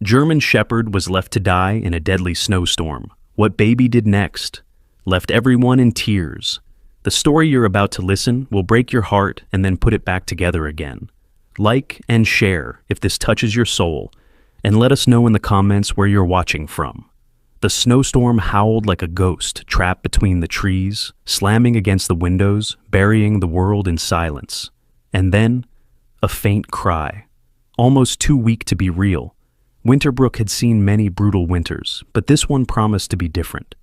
German Shepherd was left to die in a deadly snowstorm. What baby did next? Left everyone in tears. The story you're about to listen will break your heart and then put it back together again. Like and share if this touches your soul, and let us know in the comments where you're watching from. The snowstorm howled like a ghost trapped between the trees, slamming against the windows, burying the world in silence. And then, a faint cry. Almost too weak to be real. Winterbrook had seen many brutal winters, but this one promised to be different.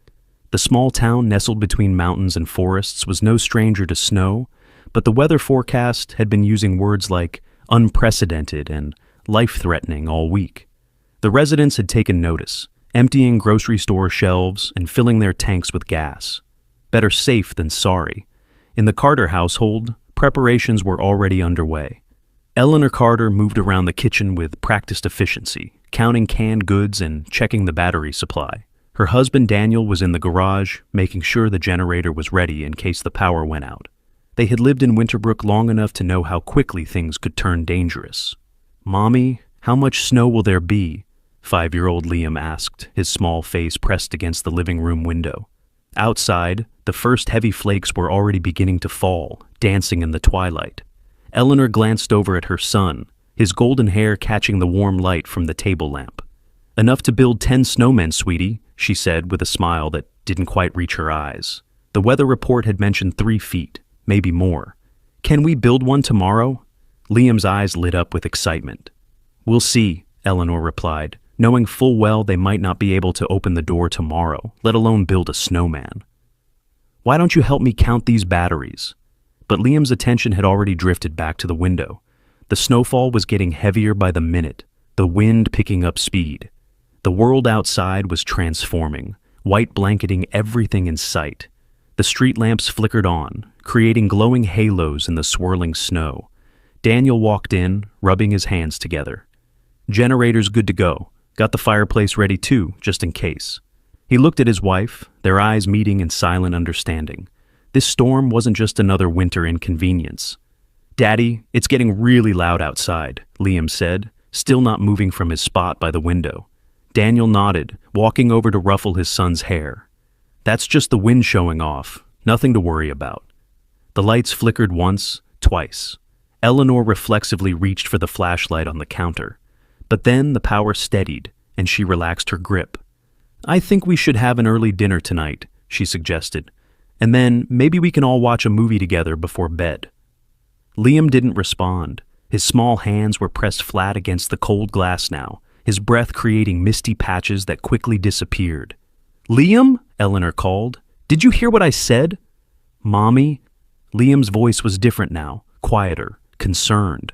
The small town nestled between mountains and forests was no stranger to snow, but the weather forecast had been using words like unprecedented and life-threatening all week. The residents had taken notice, emptying grocery store shelves and filling their tanks with gas. Better safe than sorry. In the Carter household, preparations were already underway. Eleanor Carter moved around the kitchen with practiced efficiency, counting canned goods and checking the battery supply. Her husband Daniel was in the garage, making sure the generator was ready in case the power went out. They had lived in Winterbrook long enough to know how quickly things could turn dangerous. "Mommy, how much snow will there be?" 5-year-old Liam asked, his small face pressed against the living room window. Outside, the first heavy flakes were already beginning to fall, dancing in the twilight. Eleanor glanced over at her son, his golden hair catching the warm light from the table lamp. "Enough to build 10 snowmen, sweetie," she said with a smile that didn't quite reach her eyes. The weather report had mentioned 3 feet, maybe more. "Can we build one tomorrow?" Liam's eyes lit up with excitement. "We'll see," Eleanor replied, knowing full well they might not be able to open the door tomorrow, let alone build a snowman. "Why don't you help me count these batteries?" But Liam's attention had already drifted back to the window. The snowfall was getting heavier by the minute, the wind picking up speed. The world outside was transforming, white blanketing everything in sight. The street lamps flickered on, creating glowing halos in the swirling snow. Daniel walked in, rubbing his hands together. "Generator's good to go. Got the fireplace ready too, just in case." He looked at his wife, their eyes meeting in silent understanding. This storm wasn't just another winter inconvenience. "Daddy, it's getting really loud outside," Liam said, still not moving from his spot by the window. Daniel nodded, walking over to ruffle his son's hair. "That's just the wind showing off, nothing to worry about." The lights flickered once, twice. Eleanor reflexively reached for the flashlight on the counter. But then the power steadied, and she relaxed her grip. "I think we should have an early dinner tonight," she suggested. "And then maybe we can all watch a movie together before bed." Liam didn't respond. His small hands were pressed flat against the cold glass now, his breath creating misty patches that quickly disappeared. "Liam?" Eleanor called. "Did you hear what I said?" "Mommy?" Liam's voice was different now, quieter, concerned.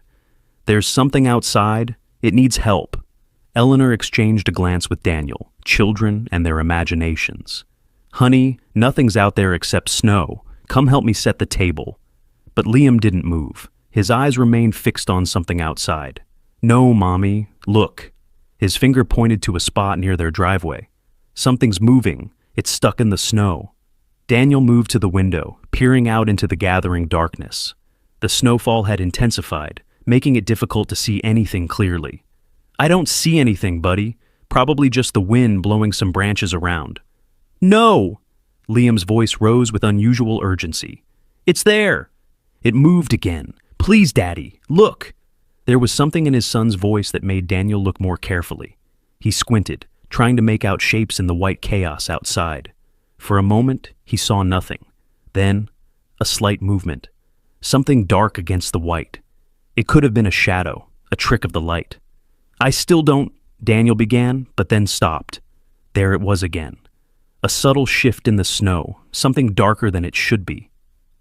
"There's something outside. It needs help." Eleanor exchanged a glance with Daniel, children and their imaginations. "Honey, nothing's out there except snow. Come help me set the table." But Liam didn't move. His eyes remained fixed on something outside. "No, Mommy, look." His finger pointed to a spot near their driveway. "Something's moving. It's stuck in the snow." Daniel moved to the window, peering out into the gathering darkness. The snowfall had intensified, making it difficult to see anything clearly. "I don't see anything, buddy. Probably just the wind blowing some branches around." "No!" Liam's voice rose with unusual urgency. "It's there!" "It moved again. Please, Daddy, look!" There was something in his son's voice that made Daniel look more carefully. He squinted, trying to make out shapes in the white chaos outside. For a moment, he saw nothing. Then, a slight movement. Something dark against the white. It could have been a shadow, a trick of the light. "I still don't," Daniel began, but then stopped. There it was again. A subtle shift in the snow, something darker than it should be.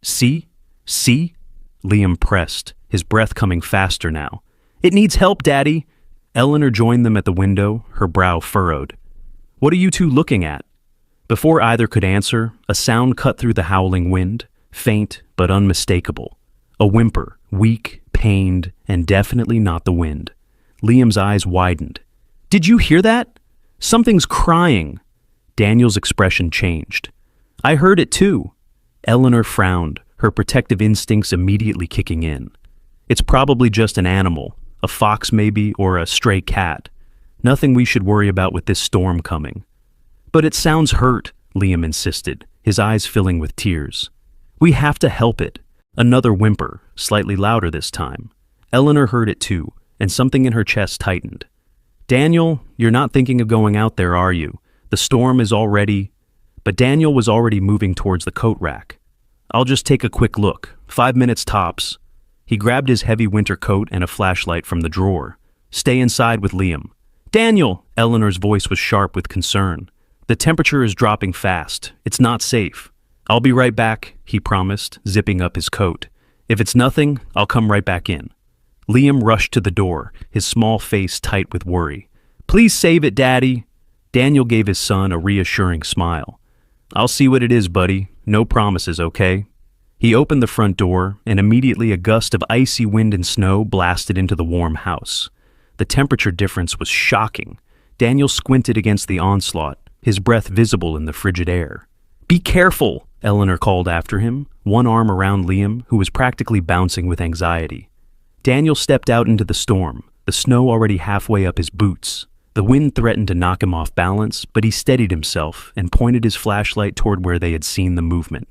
"See? See?" Liam pressed, his breath coming faster now. "It needs help, Daddy." Eleanor joined them at the window, her brow furrowed. "What are you two looking at?" Before either could answer, a sound cut through the howling wind, faint but unmistakable. A whimper, weak, pained, and definitely not the wind. Liam's eyes widened. "Did you hear that? Something's crying." Daniel's expression changed. "I heard it too." Eleanor frowned, her protective instincts immediately kicking in. "It's probably just an animal, a fox maybe, or a stray cat. Nothing we should worry about with this storm coming. But it sounds hurt, Liam insisted, his eyes filling with tears. We have to help it. Another whimper, slightly louder this time. Eleanor heard it too, and something in her chest tightened. Daniel, you're not thinking of going out there, are you? The storm is already... But Daniel was already moving towards the coat rack. I'll just take a quick look, 5 minutes tops. He grabbed his heavy winter coat and a flashlight from the drawer. Stay inside with Liam. Daniel! Eleanor's voice was sharp with concern. The temperature is dropping fast. It's not safe. I'll be right back, he promised, zipping up his coat. If it's nothing, I'll come right back in. Liam rushed to the door, his small face tight with worry. Please save it, Daddy. Daniel gave his son a reassuring smile. I'll see what it is, buddy. No promises, okay? He opened the front door, and immediately a gust of icy wind and snow blasted into the warm house. The temperature difference was shocking. Daniel squinted against the onslaught, his breath visible in the frigid air. Be careful, Eleanor called after him, one arm around Liam, who was practically bouncing with anxiety. Daniel stepped out into the storm, the snow already halfway up his boots. The wind threatened to knock him off balance, but he steadied himself and pointed his flashlight toward where they had seen the movement.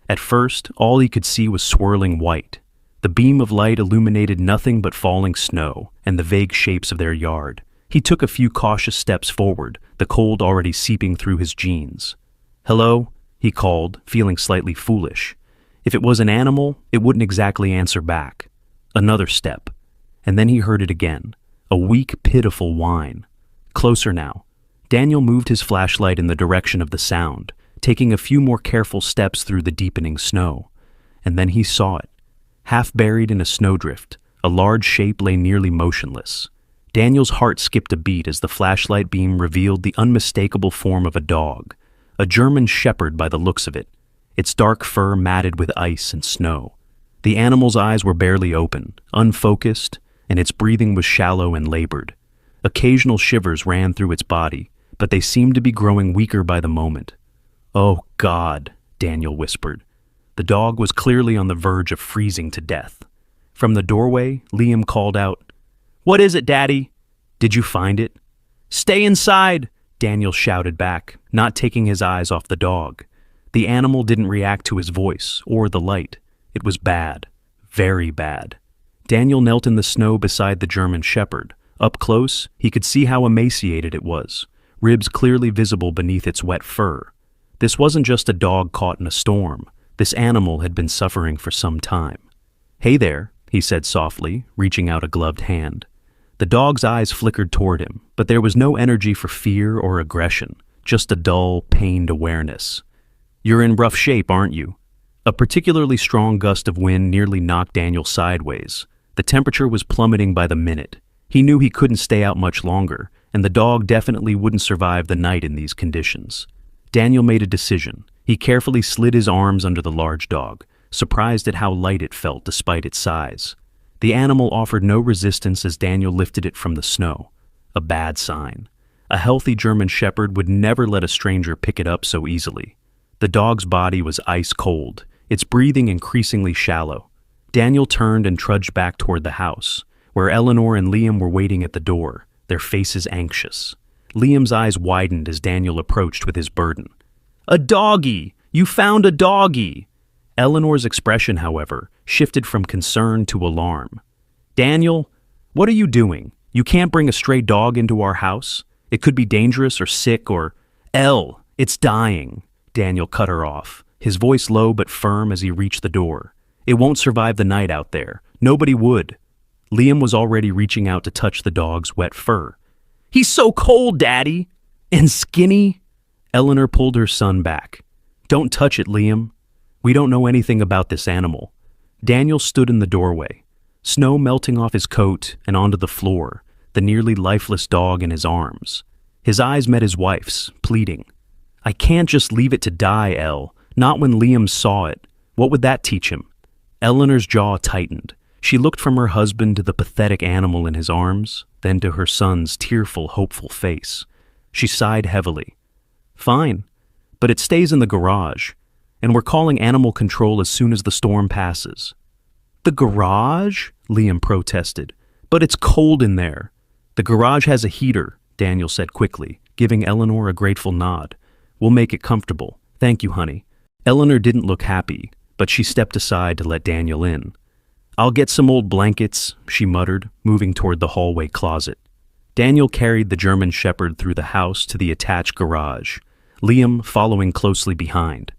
At first, all he could see was swirling white. The beam of light illuminated nothing but falling snow and the vague shapes of their yard. He took a few cautious steps forward, the cold already seeping through his jeans. Hello? He called, feeling slightly foolish. If it was an animal, it wouldn't exactly answer back. Another step, and then he heard it again, a weak, pitiful whine. Closer now. Daniel moved his flashlight in the direction of the sound, taking a few more careful steps through the deepening snow. And then he saw it. Half buried in a snowdrift, a large shape lay nearly motionless. Daniel's heart skipped a beat as the flashlight beam revealed the unmistakable form of a dog, a German shepherd by the looks of it, its dark fur matted with ice and snow. The animal's eyes were barely open, unfocused, and its breathing was shallow and labored. Occasional shivers ran through its body, but they seemed to be growing weaker by the moment. Oh, God, Daniel whispered. The dog was clearly on the verge of freezing to death. From the doorway, Liam called out, What is it, Daddy? Did you find it? Stay inside, Daniel shouted back, not taking his eyes off the dog. The animal didn't react to his voice or the light. It was bad, very bad. Daniel knelt in the snow beside the German shepherd. Up close, he could see how emaciated it was, ribs clearly visible beneath its wet fur. This wasn't just a dog caught in a storm. This animal had been suffering for some time. Hey there, he said softly, reaching out a gloved hand. The dog's eyes flickered toward him, but there was no energy for fear or aggression, just a dull, pained awareness. You're in rough shape, aren't you? A particularly strong gust of wind nearly knocked Daniel sideways. The temperature was plummeting by the minute. He knew he couldn't stay out much longer, and the dog definitely wouldn't survive the night in these conditions. Daniel made a decision. He carefully slid his arms under the large dog, surprised at how light it felt despite its size. The animal offered no resistance as Daniel lifted it from the snow. A bad sign. A healthy German shepherd would never let a stranger pick it up so easily. The dog's body was ice cold, its breathing increasingly shallow. Daniel turned and trudged back toward the house, where Eleanor and Liam were waiting at the door, their faces anxious. Liam's eyes widened as Daniel approached with his burden. A doggie! You found a doggie! Eleanor's expression, however, shifted from concern to alarm. Daniel, what are you doing? You can't bring a stray dog into our house. It could be dangerous or sick or... It's dying. Daniel cut her off, his voice low but firm as he reached the door. It won't survive the night out there. Nobody would. Liam was already reaching out to touch the dog's wet fur. He's so cold, Daddy! And skinny? Eleanor pulled her son back. Don't touch it, Liam. We don't know anything about this animal. Daniel stood in the doorway, snow melting off his coat and onto the floor, the nearly lifeless dog in his arms. His eyes met his wife's, pleading. I can't just leave it to die, Elle. Not when Liam saw it. What would that teach him? Eleanor's jaw tightened. She looked from her husband to the pathetic animal in his arms, then to her son's tearful, hopeful face. She sighed heavily. Fine, but it stays in the garage, and we're calling animal control as soon as the storm passes. The garage? Liam protested. But it's cold in there. The garage has a heater. Daniel said quickly, giving Eleanor a grateful nod. "We'll make it comfortable. Thank you, honey." Eleanor didn't look happy, but she stepped aside to let Daniel in. "I'll get some old blankets," she muttered, moving toward the hallway closet. Daniel carried the German Shepherd through the house to the attached garage, Liam following closely behind.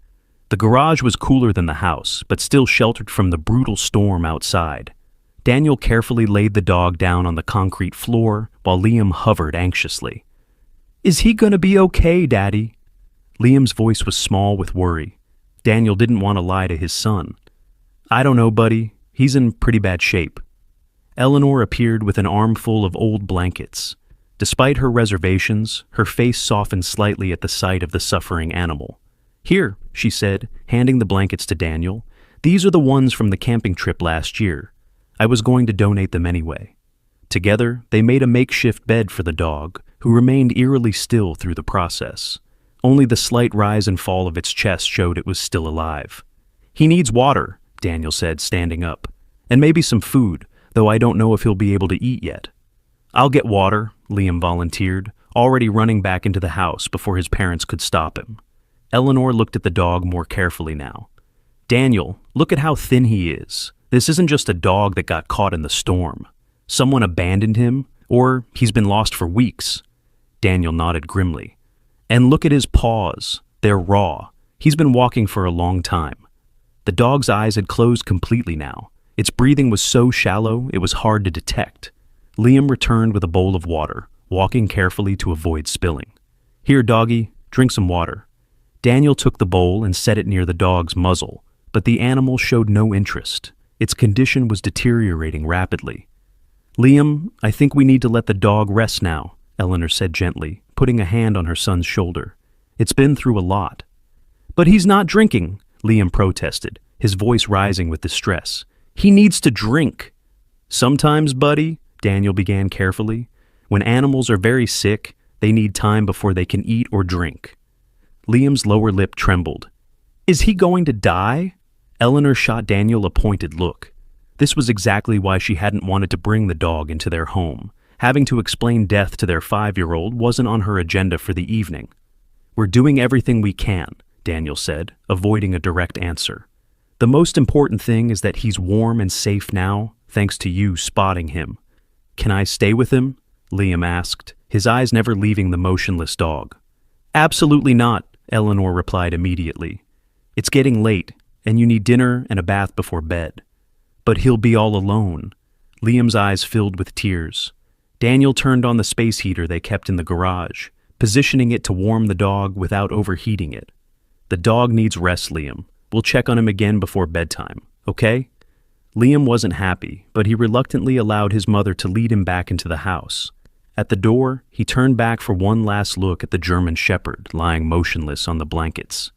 The garage was cooler than the house, but still sheltered from the brutal storm outside. Daniel carefully laid the dog down on the concrete floor while Liam hovered anxiously. "Is he gonna be okay, Daddy?" Liam's voice was small with worry. Daniel didn't want to lie to his son. "I don't know, buddy. He's in pretty bad shape." Eleanor appeared with an armful of old blankets. Despite her reservations, her face softened slightly at the sight of the suffering animal. "Here," she said, handing the blankets to Daniel. "These are the ones from the camping trip last year. I was going to donate them anyway." Together, they made a makeshift bed for the dog, who remained eerily still through the process. Only the slight rise and fall of its chest showed it was still alive. "He needs water," Daniel said, standing up. "And maybe some food, though I don't know if he'll be able to eat yet." "I'll get water," Liam volunteered, already running back into the house before his parents could stop him. Eleanor looked at the dog more carefully now. "Daniel, look at how thin he is. This isn't just a dog that got caught in the storm. Someone abandoned him, or he's been lost for weeks." Daniel nodded grimly. "And look at his paws. They're raw. He's been walking for a long time." The dog's eyes had closed completely now. Its breathing was so shallow it was hard to detect. Liam returned with a bowl of water, walking carefully to avoid spilling. "Here, doggy, drink some water." Daniel took the bowl and set it near the dog's muzzle, but the animal showed no interest. Its condition was deteriorating rapidly. "Liam, I think we need to let the dog rest now," Eleanor said gently, putting a hand on her son's shoulder. "It's been through a lot." "But he's not drinking," Liam protested, his voice rising with distress. "He needs to drink." "Sometimes, buddy," Daniel began carefully, "when animals are very sick, they need time before they can eat or drink." Liam's lower lip trembled. "Is he going to die?" Eleanor shot Daniel a pointed look. This was exactly why she hadn't wanted to bring the dog into their home. Having to explain death to their 5-year-old wasn't on her agenda for the evening. "We're doing everything we can," Daniel said, avoiding a direct answer. "The most important thing is that he's warm and safe now, thanks to you spotting him." "Can I stay with him?" Liam asked, his eyes never leaving the motionless dog. "Absolutely not," Eleanor replied immediately. "It's getting late, and you need dinner and a bath before bed." "But he'll be all alone." Liam's eyes filled with tears. Daniel turned on the space heater they kept in the garage, positioning it to warm the dog without overheating it. "The dog needs rest, Liam. We'll check on him again before bedtime, okay?" Liam wasn't happy, but he reluctantly allowed his mother to lead him back into the house. At the door, he turned back for one last look at the German Shepherd lying motionless on the blankets.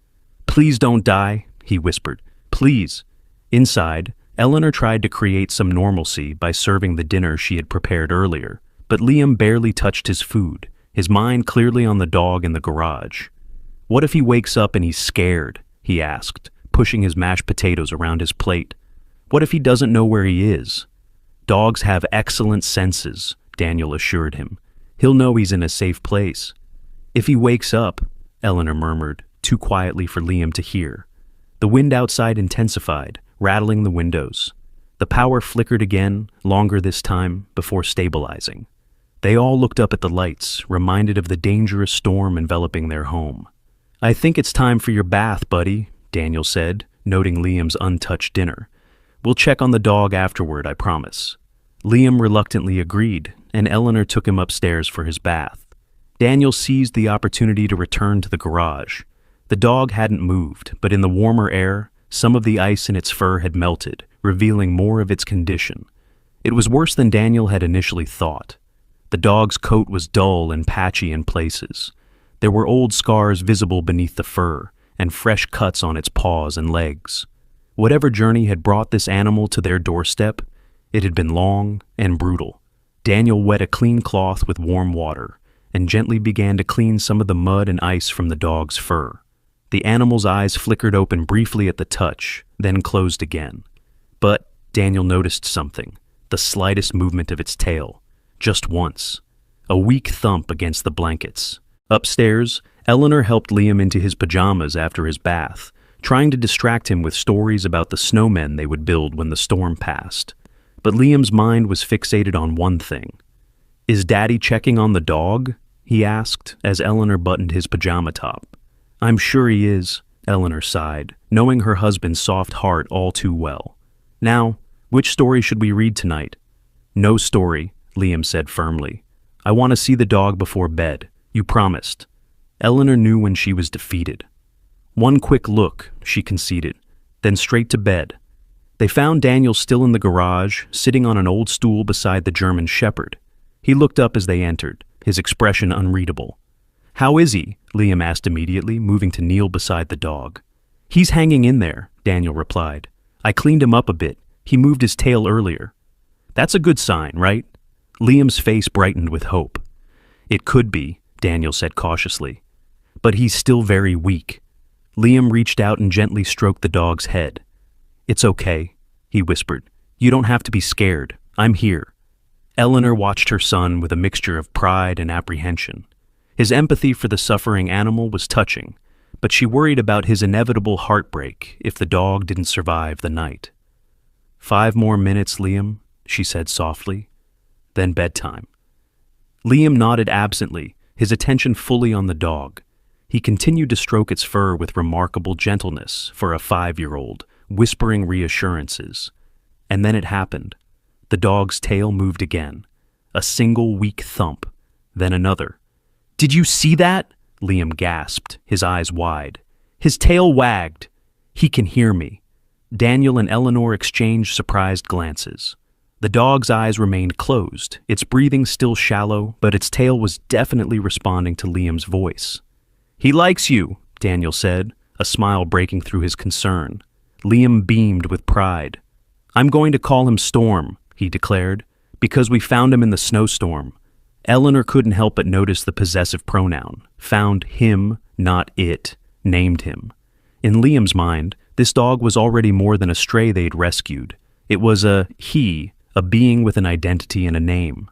"Please don't die," he whispered. "Please." Inside, Eleanor tried to create some normalcy by serving the dinner she had prepared earlier, but Liam barely touched his food, his mind clearly on the dog in the garage. "What if he wakes up and he's scared?" he asked, pushing his mashed potatoes around his plate. "What if he doesn't know where he is?" "Dogs have excellent senses," Daniel assured him. "He'll know he's in a safe place." "If he wakes up," Eleanor murmured, too quietly for Liam to hear. The wind outside intensified, rattling the windows. The power flickered again, longer this time, before stabilizing. They all looked up at the lights, reminded of the dangerous storm enveloping their home. "I think it's time for your bath, buddy," Daniel said, noting Liam's untouched dinner. "We'll check on the dog afterward, I promise." Liam reluctantly agreed, and Eleanor took him upstairs for his bath. Daniel seized the opportunity to return to the garage. The dog hadn't moved, but in the warmer air, some of the ice in its fur had melted, revealing more of its condition. It was worse than Daniel had initially thought. The dog's coat was dull and patchy in places. There were old scars visible beneath the fur, and fresh cuts on its paws and legs. Whatever journey had brought this animal to their doorstep, it had been long and brutal. Daniel wet a clean cloth with warm water, and gently began to clean some of the mud and ice from the dog's fur. The animal's eyes flickered open briefly at the touch, then closed again. But Daniel noticed something, the slightest movement of its tail. Just once. a weak thump against the blankets. Upstairs, Eleanor helped Liam into his pajamas after his bath, trying to distract him with stories about the snowmen they would build when the storm passed. But Liam's mind was fixated on one thing. "Is Daddy checking on the dog?" he asked as Eleanor buttoned his pajama top. "I'm sure he is," Eleanor sighed, knowing her husband's soft heart all too well. "Now, which story should we read tonight?" "No story," Liam said firmly. "I want to see the dog before bed. You promised." Eleanor knew when she was defeated. "One quick look," she conceded, "then straight to bed." They found Daniel still in the garage, sitting on an old stool beside the German shepherd. He looked up as they entered, his expression unreadable. "How is he?" Liam asked immediately, moving to kneel beside the dog. "He's hanging in there," Daniel replied. "I cleaned him up a bit. He moved his tail earlier." "That's a good sign, right?" Liam's face brightened with hope. "It could be," Daniel said cautiously. "But he's still very weak." Liam reached out and gently stroked the dog's head. "It's okay," he whispered. "You don't have to be scared. I'm here." Eleanor watched her son with a mixture of pride and apprehension. His empathy for the suffering animal was touching, but she worried about his inevitable heartbreak if the dog didn't survive the night. "5 more minutes, Liam," she said softly. "Then bedtime." Liam nodded absently, his attention fully on the dog. He continued to stroke its fur with remarkable gentleness for a 5-year-old, whispering reassurances. And then it happened. The dog's tail moved again. A single weak thump, then another. "Did you see that?" Liam gasped, his eyes wide. "His tail wagged. He can hear me." Daniel and Eleanor exchanged surprised glances. The dog's eyes remained closed, its breathing still shallow, but its tail was definitely responding to Liam's voice. "He likes you," Daniel said, a smile breaking through his concern. Liam beamed with pride. "I'm going to call him Storm," he declared, "because we found him in the snowstorm." Eleanor couldn't help but notice the possessive pronoun. Found him, not it, named him. In Liam's mind, this dog was already more than a stray they'd rescued. It was a he, a being with an identity and a name.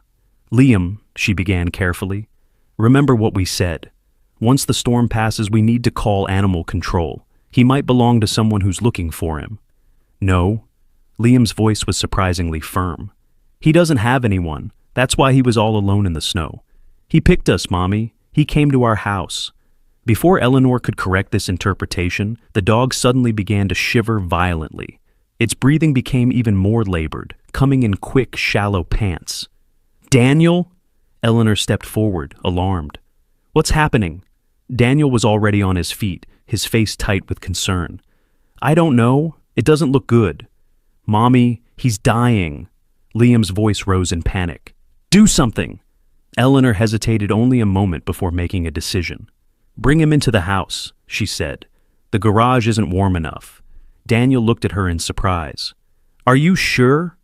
"Liam," she began carefully, "remember what we said. Once the storm passes, we need to call animal control. He might belong to someone who's looking for him." "No." Liam's voice was surprisingly firm. "He doesn't have anyone. That's why he was all alone in the snow. He picked us, Mommy. He came to our house." Before Eleanor could correct this interpretation, the dog suddenly began to shiver violently. Its breathing became even more labored, coming in quick, shallow pants. "Daniel?" Eleanor stepped forward, alarmed. "What's happening?" Daniel was already on his feet, his face tight with concern. "I don't know. It doesn't look good." "Mommy, he's dying." Liam's voice rose in panic. "Do something!" Eleanor hesitated only a moment before making a decision. "Bring him into the house," she said. "The garage isn't warm enough." Daniel looked at her in surprise. "Are you sure?"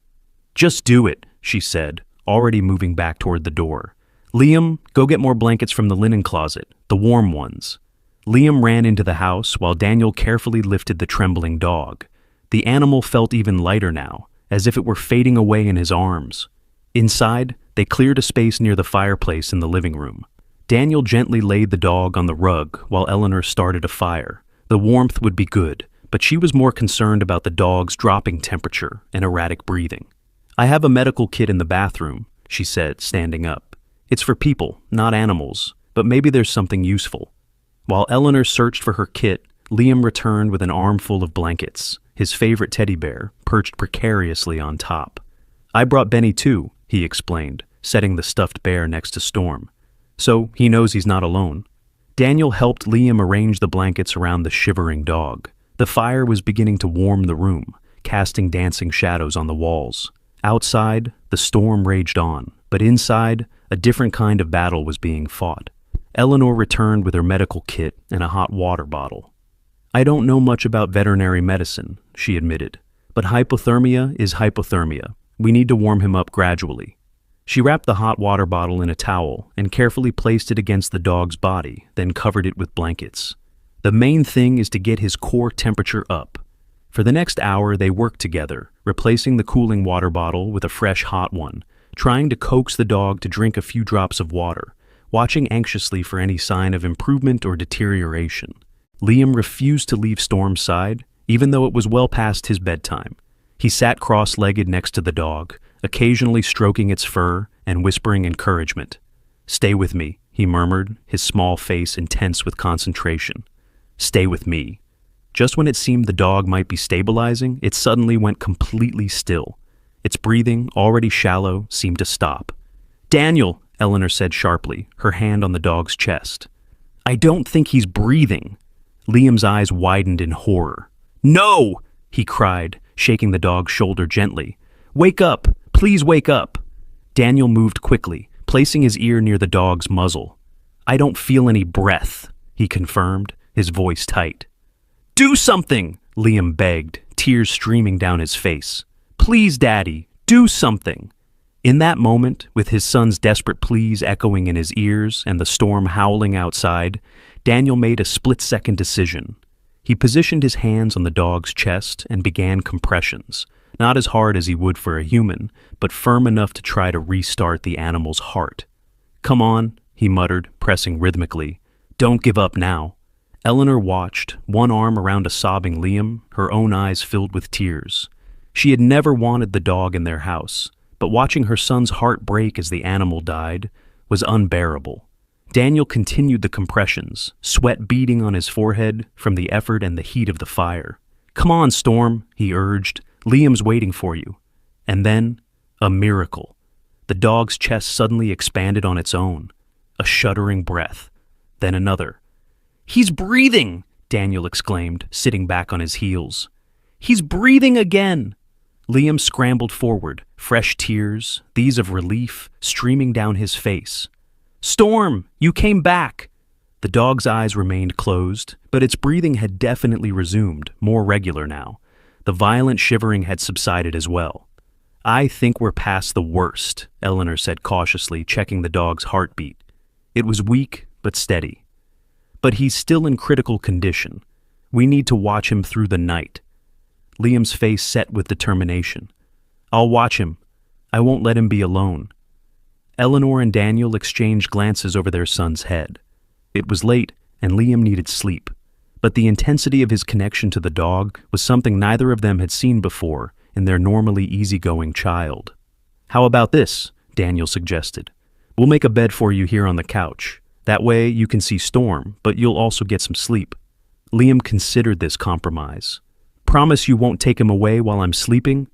"Just do it," she said, already moving back toward the door. "Liam, go get more blankets from the linen closet, the warm ones." Liam ran into the house while Daniel carefully lifted the trembling dog. The animal felt even lighter now, as if it were fading away in his arms. Inside, they cleared a space near the fireplace in the living room. Daniel gently laid the dog on the rug while Eleanor started a fire. The warmth would be good, but she was more concerned about the dog's dropping temperature and erratic breathing. "I have a medical kit in the bathroom," she said, standing up. "It's for people, not animals, but maybe there's something useful." While Eleanor searched for her kit, Liam returned with an armful of blankets, his favorite teddy bear, perched precariously on top. "I brought Benny too," he explained, setting the stuffed bear next to Storm. "So he knows he's not alone." Daniel helped Liam arrange the blankets around the shivering dog. The fire was beginning to warm the room, casting dancing shadows on the walls. Outside, the storm raged on, but inside, a different kind of battle was being fought. Eleanor returned with her medical kit and a hot water bottle. "I don't know much about veterinary medicine," she admitted, "but hypothermia is hypothermia. We need to warm him up gradually." She wrapped the hot water bottle in a towel and carefully placed it against the dog's body, then covered it with blankets. "The main thing is to get his core temperature up." For the next hour, they worked together, replacing the cooling water bottle with a fresh hot one, trying to coax the dog to drink a few drops of water, watching anxiously for any sign of improvement or deterioration. Liam refused to leave Storm's side, even though it was well past his bedtime. He sat cross-legged next to the dog, occasionally stroking its fur and whispering encouragement. "Stay with me," he murmured, his small face intense with concentration. "Stay with me." Just when it seemed the dog might be stabilizing, it suddenly went completely still. Its breathing, already shallow, seemed to stop. "Daniel," Eleanor said sharply, her hand on the dog's chest. "I don't think he's breathing." Liam's eyes widened in horror. "No!" he cried, shaking the dog's shoulder gently. "Wake up! Please wake up!" Daniel moved quickly, placing his ear near the dog's muzzle. "I don't feel any breath," he confirmed, his voice tight. "Do something!" Liam begged, tears streaming down his face. "Please, Daddy, do something!" In that moment, with his son's desperate pleas echoing in his ears and the storm howling outside, Daniel made a split-second decision. He positioned his hands on the dog's chest and began compressions, not as hard as he would for a human, but firm enough to try to restart the animal's heart. "Come on," he muttered, pressing rhythmically. "Don't give up now." Eleanor watched, one arm around a sobbing Liam, her own eyes filled with tears. She had never wanted the dog in their house, but watching her son's heart break as the animal died was unbearable. Daniel continued the compressions, sweat beading on his forehead from the effort and the heat of the fire. "Come on, Storm," he urged. "Liam's waiting for you." And then, a miracle. The dog's chest suddenly expanded on its own. A shuddering breath. Then another. "He's breathing!" Daniel exclaimed, sitting back on his heels. "He's breathing again!" Liam scrambled forward, fresh tears, these of relief, streaming down his face. "Storm, you came back!" The dog's eyes remained closed, but its breathing had definitely resumed, more regular now. The violent shivering had subsided as well. "I think we're past the worst," Eleanor said cautiously, checking the dog's heartbeat. It was weak, but steady. "But he's still in critical condition. We need to watch him through the night." Liam's face set with determination. "I'll watch him. I won't let him be alone." Eleanor and Daniel exchanged glances over their son's head. It was late, and Liam needed sleep. But the intensity of his connection to the dog was something neither of them had seen before in their normally easygoing child. "How about this?" Daniel suggested. "We'll make a bed for you here on the couch. That way you can see Storm, but you'll also get some sleep." Liam considered this compromise. "Promise you won't take him away while I'm sleeping?"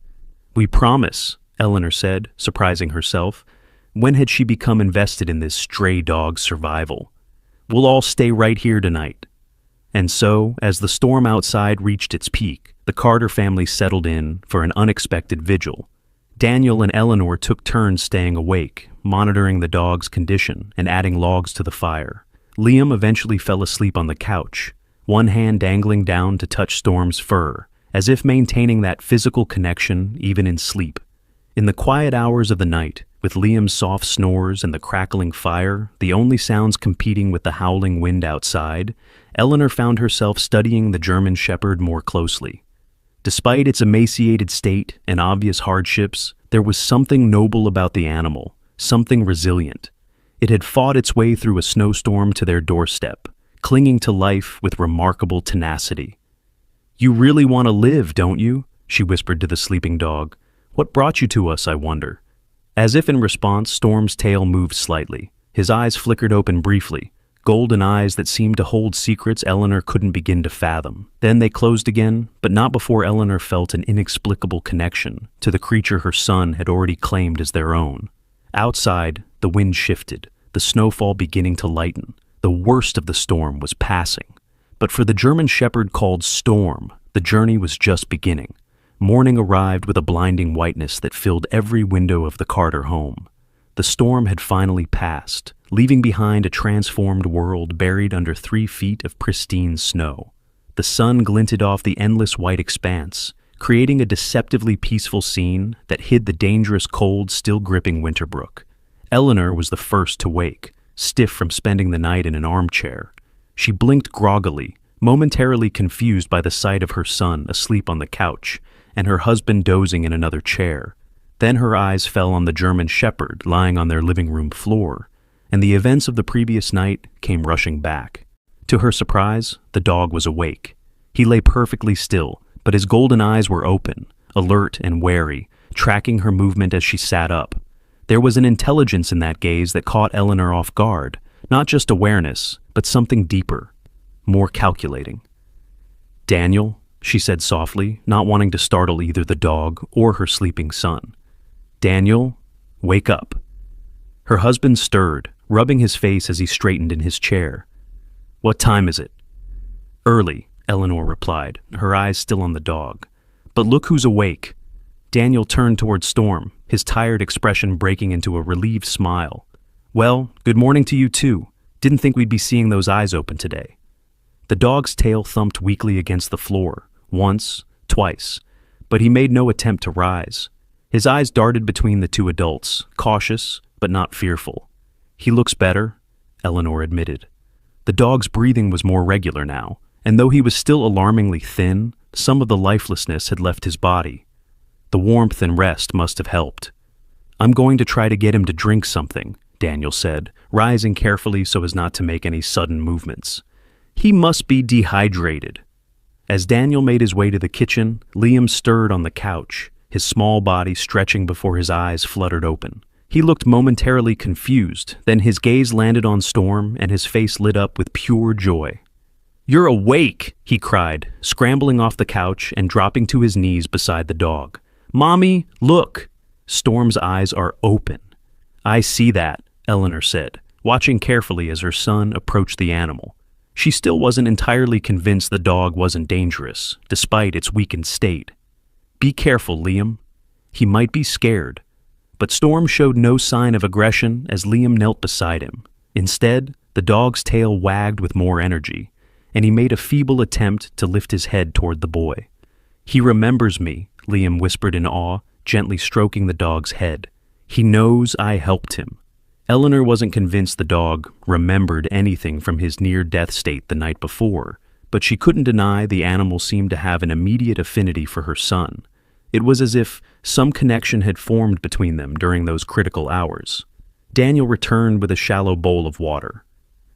"We promise," Eleanor said, surprising herself. When had she become invested in this stray dog's survival? "We'll all stay right here tonight." And so, as the storm outside reached its peak, the Carter family settled in for an unexpected vigil. Daniel and Eleanor took turns staying awake, monitoring the dog's condition and adding logs to the fire. Liam eventually fell asleep on the couch, one hand dangling down to touch Storm's fur, as if maintaining that physical connection even in sleep. In the quiet hours of the night, with Liam's soft snores and the crackling fire, the only sounds competing with the howling wind outside, Eleanor found herself studying the German Shepherd more closely. Despite its emaciated state and obvious hardships, there was something noble about the animal, something resilient. It had fought its way through a snowstorm to their doorstep, clinging to life with remarkable tenacity. "You really want to live, don't you?" she whispered to the sleeping dog. "What brought you to us, I wonder?" As if in response, Storm's tail moved slightly. His eyes flickered open briefly, golden eyes that seemed to hold secrets Eleanor couldn't begin to fathom. Then they closed again, but not before Eleanor felt an inexplicable connection to the creature her son had already claimed as their own. Outside, the wind shifted, the snowfall beginning to lighten. The worst of the storm was passing. But for the German Shepherd called Storm, the journey was just beginning. Morning arrived with a blinding whiteness that filled every window of the Carter home. The storm had finally passed, leaving behind a transformed world buried under 3 feet of pristine snow. The sun glinted off the endless white expanse, creating a deceptively peaceful scene that hid the dangerous cold still gripping Winterbrook. Eleanor was the first to wake, stiff from spending the night in an armchair. She blinked groggily, momentarily confused by the sight of her son asleep on the couch and her husband dozing in another chair. Then her eyes fell on the German shepherd lying on their living room floor, and the events of the previous night came rushing back. To her surprise, the dog was awake. He lay perfectly still, but his golden eyes were open, alert and wary, tracking her movement as she sat up. There was an intelligence in that gaze that caught Eleanor off guard, not just awareness, but something deeper, more calculating. "Daniel," she said softly, not wanting to startle either the dog or her sleeping son. "Daniel, wake up." Her husband stirred, rubbing his face as he straightened in his chair. "What time is it?" "Early," Eleanor replied, her eyes still on the dog. "But look who's awake." Daniel turned toward Storm, his tired expression breaking into a relieved smile. "Well, good morning to you too. Didn't think we'd be seeing those eyes open today." The dog's tail thumped weakly against the floor, once, twice, but he made no attempt to rise. His eyes darted between the two adults, cautious, but not fearful. "He looks better," Eleanor admitted. The dog's breathing was more regular now, and though he was still alarmingly thin, some of the lifelessness had left his body. The warmth and rest must have helped. "I'm going to try to get him to drink something," Daniel said, rising carefully so as not to make any sudden movements. "He must be dehydrated." As Daniel made his way to the kitchen, Liam stirred on the couch, his small body stretching before his eyes fluttered open. He looked momentarily confused, then his gaze landed on Storm and his face lit up with pure joy. "You're awake!" he cried, scrambling off the couch and dropping to his knees beside the dog. "Mommy, look!" Storm's eyes are open. "I see that," Eleanor said, watching carefully as her son approached the animal. She still wasn't entirely convinced the dog wasn't dangerous, despite its weakened state. "Be careful, Liam. He might be scared." But Storm showed no sign of aggression as Liam knelt beside him. Instead, the dog's tail wagged with more energy, and he made a feeble attempt to lift his head toward the boy. "He remembers me," Liam whispered in awe, gently stroking the dog's head. "He knows I helped him." Eleanor wasn't convinced the dog remembered anything from his near-death state the night before, but she couldn't deny the animal seemed to have an immediate affinity for her son. It was as if some connection had formed between them during those critical hours. Daniel returned with a shallow bowl of water.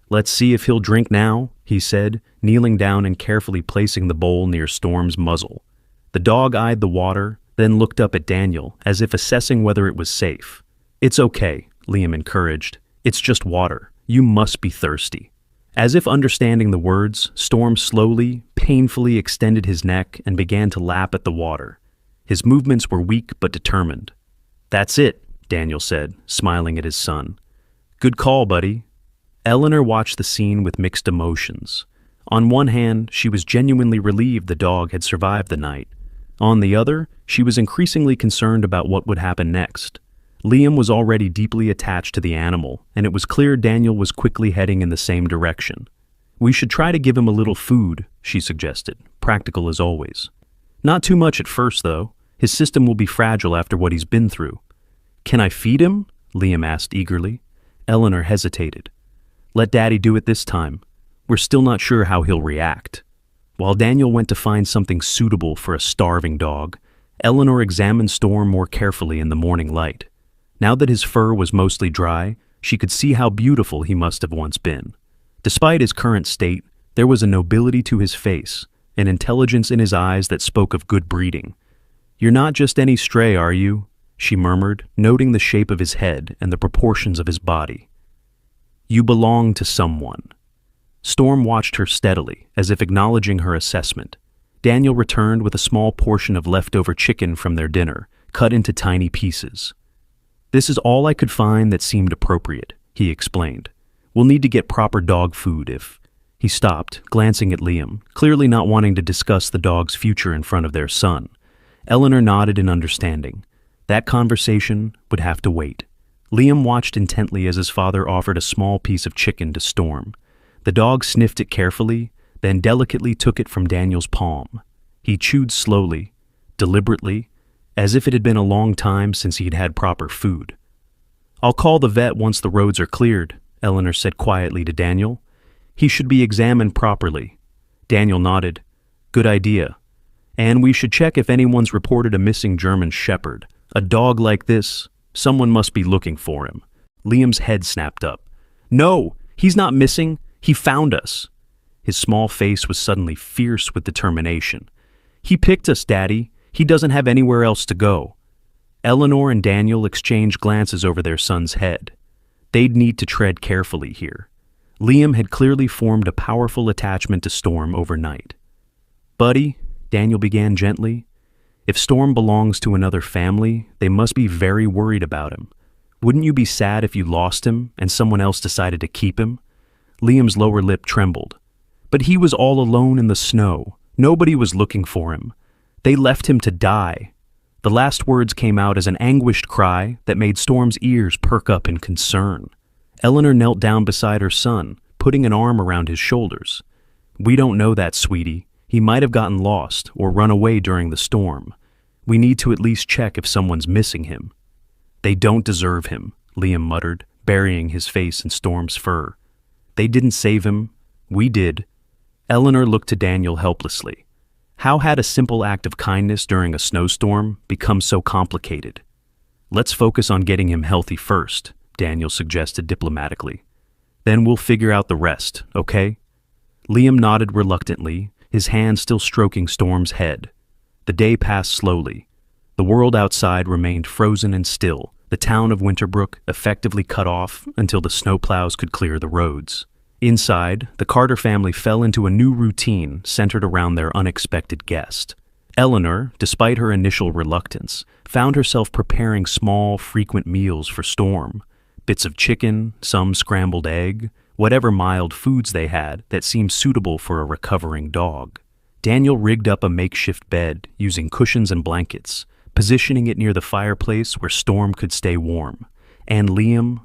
"Let's see if he'll drink now," he said, kneeling down and carefully placing the bowl near Storm's muzzle. The dog eyed the water, then looked up at Daniel as if assessing whether it was safe. "It's okay," Liam encouraged. "It's just water. You must be thirsty." As if understanding the words, Storm slowly, painfully extended his neck and began to lap at the water. His movements were weak but determined. "That's it," Daniel said, smiling at his son. "Good call, buddy." Eleanor watched the scene with mixed emotions. On one hand, she was genuinely relieved the dog had survived the night. On the other, she was increasingly concerned about what would happen next. Liam was already deeply attached to the animal, and it was clear Daniel was quickly heading in the same direction. "We should try to give him a little food," she suggested, practical as always. "Not too much at first, though. His system will be fragile after what he's been through." "Can I feed him?" Liam asked eagerly. Eleanor hesitated. "Let Daddy do it this time. We're still not sure how he'll react." While Daniel went to find something suitable for a starving dog, Eleanor examined Storm more carefully in the morning light. Now that his fur was mostly dry, she could see how beautiful he must have once been. Despite his current state, there was a nobility to his face, an intelligence in his eyes that spoke of good breeding. "You're not just any stray, are you?" she murmured, noting the shape of his head and the proportions of his body. "You belong to someone." Storm watched her steadily, as if acknowledging her assessment. Daniel returned with a small portion of leftover chicken from their dinner, cut into tiny pieces. "This is all I could find that seemed appropriate," he explained. "We'll need to get proper dog food if—" He stopped, glancing at Liam, clearly not wanting to discuss the dog's future in front of their son. Eleanor nodded in understanding. That conversation would have to wait. Liam watched intently as his father offered a small piece of chicken to Storm. The dog sniffed it carefully, then delicately took it from Daniel's palm. He chewed slowly, deliberately, as if it had been a long time since he'd had proper food. "I'll call the vet once the roads are cleared," Eleanor said quietly to Daniel. "He should be examined properly." Daniel nodded. "Good idea. And we should check if anyone's reported a missing German shepherd. A dog like this? Someone must be looking for him. Liam's head snapped up. No, he's not missing. He found us. His small face was suddenly fierce with determination. He picked us, Daddy. He doesn't have anywhere else to go. Eleanor and Daniel exchanged glances over their son's head. They'd need to tread carefully here. Liam had clearly formed a powerful attachment to Storm overnight. Buddy, Daniel began gently, if Storm belongs to another family, they must be very worried about him. Wouldn't you be sad if you lost him and someone else decided to keep him? Liam's lower lip trembled. But he was all alone in the snow. Nobody was looking for him. They left him to die. The last words came out as an anguished cry that made Storm's ears perk up in concern. Eleanor knelt down beside her son, putting an arm around his shoulders. We don't know that, sweetie. He might have gotten lost or run away during the storm. We need to at least check if someone's missing him. They don't deserve him, Liam muttered, burying his face in Storm's fur. They didn't save him. We did. Eleanor looked to Daniel helplessly. How had a simple act of kindness during a snowstorm become so complicated? Let's focus on getting him healthy first, Daniel suggested diplomatically. Then we'll figure out the rest, okay? Liam nodded reluctantly, his hand still stroking Storm's head. The day passed slowly. The world outside remained frozen and still, the town of Winterbrook effectively cut off until the snowplows could clear the roads. Inside, the Carter family fell into a new routine centered around their unexpected guest. Eleanor, despite her initial reluctance, found herself preparing small, frequent meals for Storm. Bits of chicken, some scrambled egg, whatever mild foods they had that seemed suitable for a recovering dog. Daniel rigged up a makeshift bed using cushions and blankets, positioning it near the fireplace where Storm could stay warm. And Liam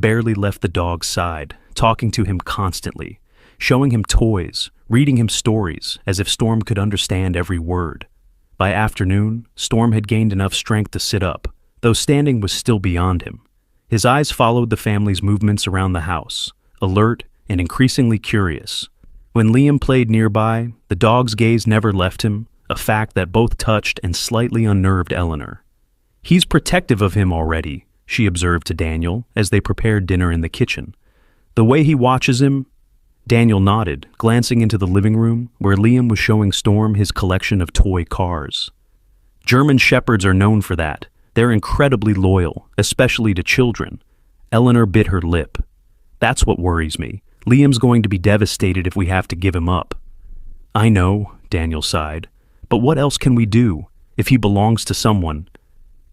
barely left the dog's side, talking to him constantly, showing him toys, reading him stories, as if Storm could understand every word. By afternoon, Storm had gained enough strength to sit up, though standing was still beyond him. His eyes followed the family's movements around the house, alert and increasingly curious. When Liam played nearby, the dog's gaze never left him, a fact that both touched and slightly unnerved Eleanor. He's protective of him already, she observed to Daniel as they prepared dinner in the kitchen. The way he watches him. Daniel nodded, glancing into the living room where Liam was showing Storm his collection of toy cars. German Shepherds are known for that. They're incredibly loyal, especially to children. Eleanor bit her lip. That's what worries me. Liam's going to be devastated if we have to give him up. I know, Daniel sighed. But what else can we do if he belongs to someone?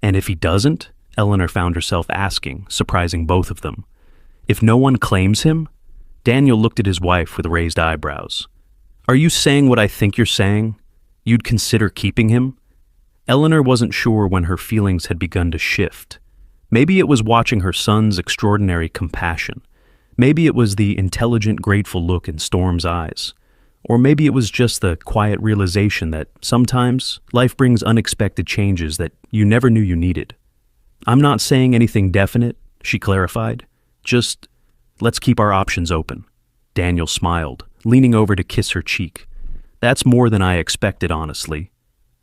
And if he doesn't? Eleanor found herself asking, surprising both of them. If no one claims him? Daniel looked at his wife with raised eyebrows. Are you saying what I think you're saying? You'd consider keeping him? Eleanor wasn't sure when her feelings had begun to shift. Maybe it was watching her son's extraordinary compassion. Maybe it was the intelligent, grateful look in Storm's eyes. Or maybe it was just the quiet realization that sometimes life brings unexpected changes that you never knew you needed. I'm not saying anything definite, she clarified. Just, let's keep our options open. Daniel smiled, leaning over to kiss her cheek. That's more than I expected, honestly.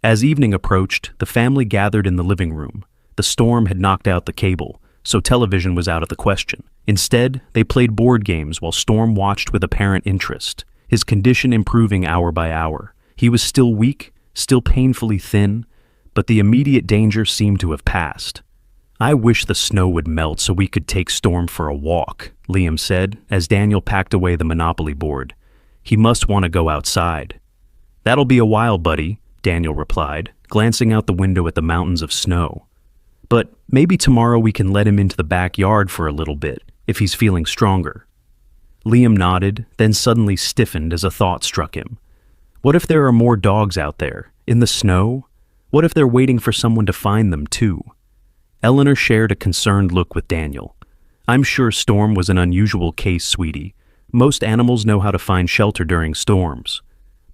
As evening approached, the family gathered in the living room. The storm had knocked out the cable, so television was out of the question. Instead, they played board games while Storm watched with apparent interest, his condition improving hour by hour. He was still weak, still painfully thin, but the immediate danger seemed to have passed. I wish the snow would melt so we could take Storm for a walk, Liam said as Daniel packed away the Monopoly board. He must want to go outside. That'll be a while, buddy, Daniel replied, glancing out the window at the mountains of snow. But maybe tomorrow we can let him into the backyard for a little bit, if he's feeling stronger. Liam nodded, then suddenly stiffened as a thought struck him. What if there are more dogs out there, in the snow? What if they're waiting for someone to find them, too? Eleanor shared a concerned look with Daniel. I'm sure Storm was an unusual case, sweetie. Most animals know how to find shelter during storms.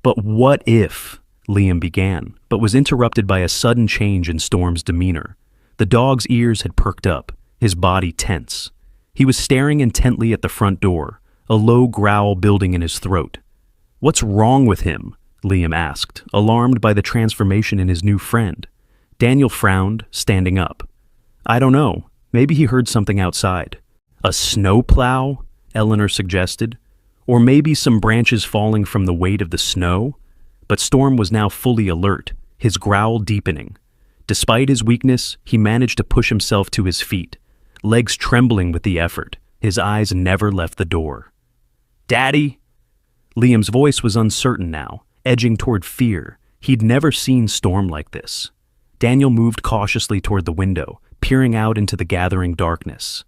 But what if? Liam began, but was interrupted by a sudden change in Storm's demeanor. The dog's ears had perked up, his body tense. He was staring intently at the front door, a low growl building in his throat. What's wrong with him? Liam asked, alarmed by the transformation in his new friend. Daniel frowned, standing up. I don't know. Maybe he heard something outside. A snowplow? Eleanor suggested. Or maybe some branches falling from the weight of the snow? But Storm was now fully alert, his growl deepening. Despite his weakness, he managed to push himself to his feet, legs trembling with the effort. His eyes never left the door. Daddy? Liam's voice was uncertain now, edging toward fear. He'd never seen Storm like this. Daniel moved cautiously toward the window, peering out into the gathering darkness.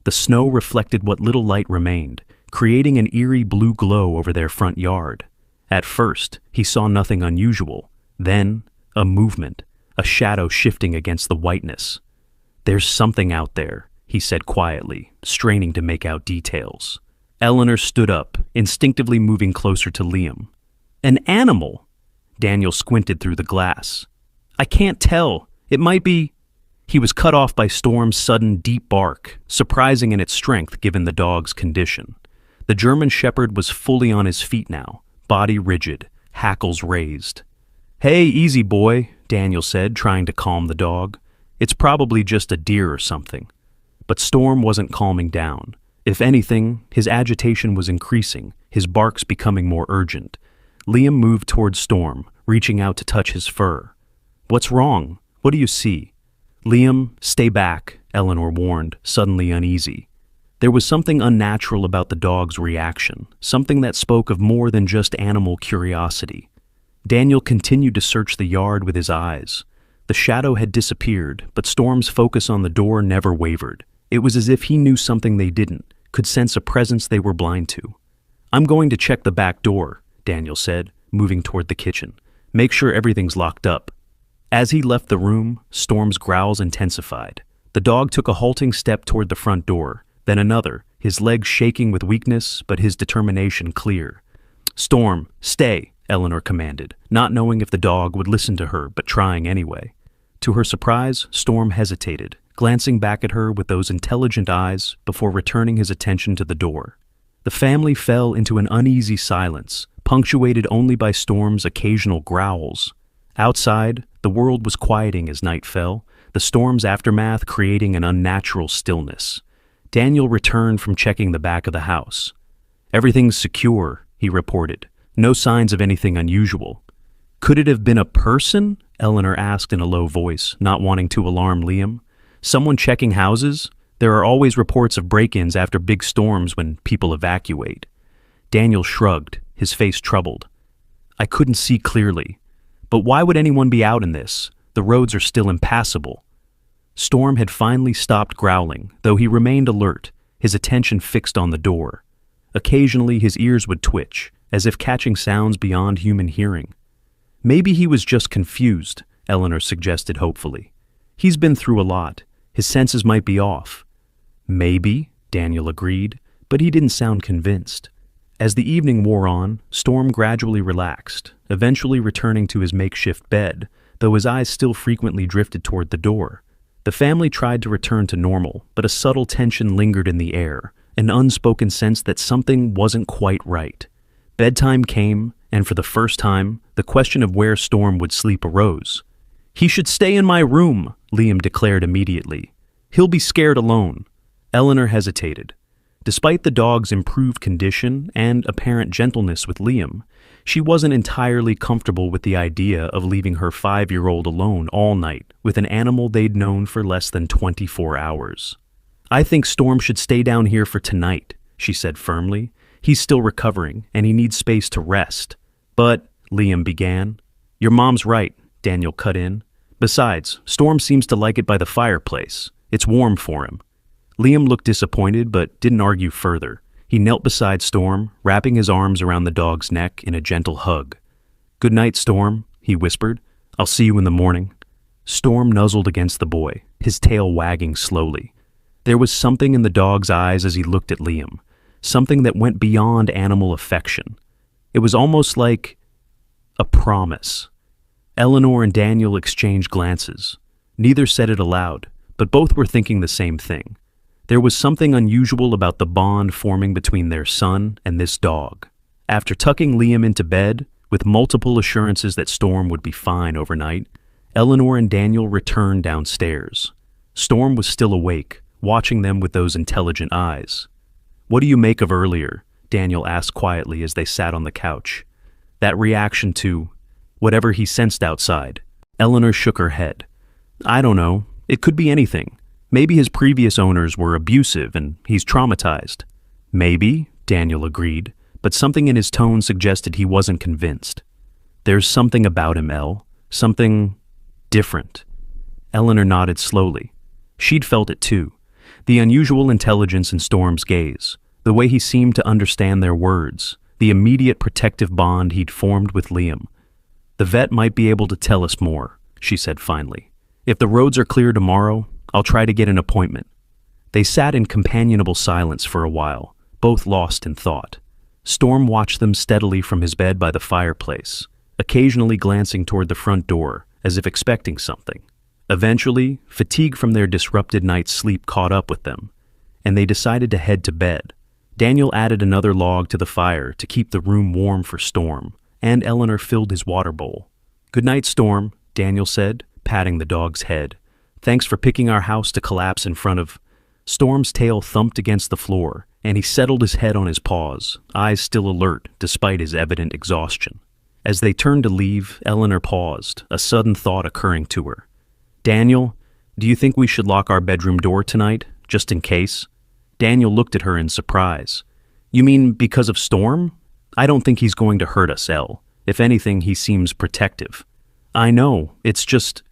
The snow reflected what little light remained, creating an eerie blue glow over their front yard. At first, he saw nothing unusual. Then, a movement, a shadow shifting against the whiteness. There's something out there, he said quietly, straining to make out details. Eleanor stood up, instinctively moving closer to Liam. An animal! Daniel squinted through the glass. I can't tell. It might be... He was cut off by Storm's sudden deep bark, surprising in its strength given the dog's condition. The German Shepherd was fully on his feet now, body rigid, hackles raised. Hey, easy boy, Daniel said, trying to calm the dog. It's probably just a deer or something. But Storm wasn't calming down. If anything, his agitation was increasing, his barks becoming more urgent. Liam moved toward Storm, reaching out to touch his fur. What's wrong? What do you see? Liam, stay back, Eleanor warned, suddenly uneasy. There was something unnatural about the dog's reaction, something that spoke of more than just animal curiosity. Daniel continued to search the yard with his eyes. The shadow had disappeared, but Storm's focus on the door never wavered. It was as if he knew something they didn't, could sense a presence they were blind to. I'm going to check the back door, Daniel said, moving toward the kitchen. Make sure everything's locked up. As he left the room, Storm's growls intensified. The dog took a halting step toward the front door, then another, his legs shaking with weakness, but his determination clear. Storm, stay, Eleanor commanded, not knowing if the dog would listen to her, but trying anyway. To her surprise, Storm hesitated, glancing back at her with those intelligent eyes before returning his attention to the door. The family fell into an uneasy silence, punctuated only by Storm's occasional growls. Outside, the world was quieting as night fell, the storm's aftermath creating an unnatural stillness. Daniel returned from checking the back of the house. Everything's secure, he reported. No signs of anything unusual. Could it have been a person? Eleanor asked in a low voice, not wanting to alarm Liam. Someone checking houses? There are always reports of break-ins after big storms when people evacuate. Daniel shrugged, his face troubled. I couldn't see clearly. But why would anyone be out in this? The roads are still impassable. Storm had finally stopped growling, though he remained alert, his attention fixed on the door. Occasionally his ears would twitch, as if catching sounds beyond human hearing. Maybe he was just confused, Eleanor suggested hopefully. He's been through a lot. His senses might be off. Maybe, Daniel agreed, but he didn't sound convinced. As the evening wore on, Storm gradually relaxed, eventually returning to his makeshift bed, though his eyes still frequently drifted toward the door. The family tried to return to normal, but a subtle tension lingered in the air, an unspoken sense that something wasn't quite right. Bedtime came, and for the first time, the question of where Storm would sleep arose. He should stay in my room, Liam declared immediately. He'll be scared alone. Eleanor hesitated. Despite the dog's improved condition and apparent gentleness with Liam, she wasn't entirely comfortable with the idea of leaving her 5-year-old alone all night with an animal they'd known for less than 24 hours. I think Storm should stay down here for tonight, she said firmly. He's still recovering, and he needs space to rest. But, Liam began. Your mom's right, Daniel cut in. Besides, Storm seems to like it by the fireplace. It's warm for him. Liam looked disappointed, but didn't argue further. He knelt beside Storm, wrapping his arms around the dog's neck in a gentle hug. Good night, Storm, he whispered. I'll see you in the morning. Storm nuzzled against the boy, his tail wagging slowly. There was something in the dog's eyes as he looked at Liam, something that went beyond animal affection. It was almost like a promise. Eleanor and Daniel exchanged glances. Neither said it aloud, but both were thinking the same thing. There was something unusual about the bond forming between their son and this dog. After tucking Liam into bed, with multiple assurances that Storm would be fine overnight, Eleanor and Daniel returned downstairs. Storm was still awake, watching them with those intelligent eyes. "What do you make of earlier?" Daniel asked quietly as they sat on the couch. "That reaction to whatever he sensed outside." Eleanor shook her head. "I don't know. It could be anything. Maybe his previous owners were abusive and he's traumatized." "Maybe," Daniel agreed, but something in his tone suggested he wasn't convinced. "There's something about him, Elle. Something different." Eleanor nodded slowly. She'd felt it too. The unusual intelligence in Storm's gaze, the way he seemed to understand their words, the immediate protective bond he'd formed with Liam. "The vet might be able to tell us more," she said finally. "If the roads are clear tomorrow, I'll try to get an appointment." They sat in companionable silence for a while, both lost in thought. Storm watched them steadily from his bed by the fireplace, occasionally glancing toward the front door, as if expecting something. Eventually, fatigue from their disrupted night's sleep caught up with them, and they decided to head to bed. Daniel added another log to the fire to keep the room warm for Storm, and Eleanor filled his water bowl. "Good night, Storm," Daniel said, patting the dog's head. "Thanks for picking our house to collapse in front of—" Storm's tail thumped against the floor, and he settled his head on his paws, eyes still alert despite his evident exhaustion. As they turned to leave, Eleanor paused, a sudden thought occurring to her. "Daniel, do you think we should lock our bedroom door tonight, just in case?" Daniel looked at her in surprise. "You mean because of Storm? I don't think he's going to hurt us, Elle. If anything, he seems protective." "I know, it's just—"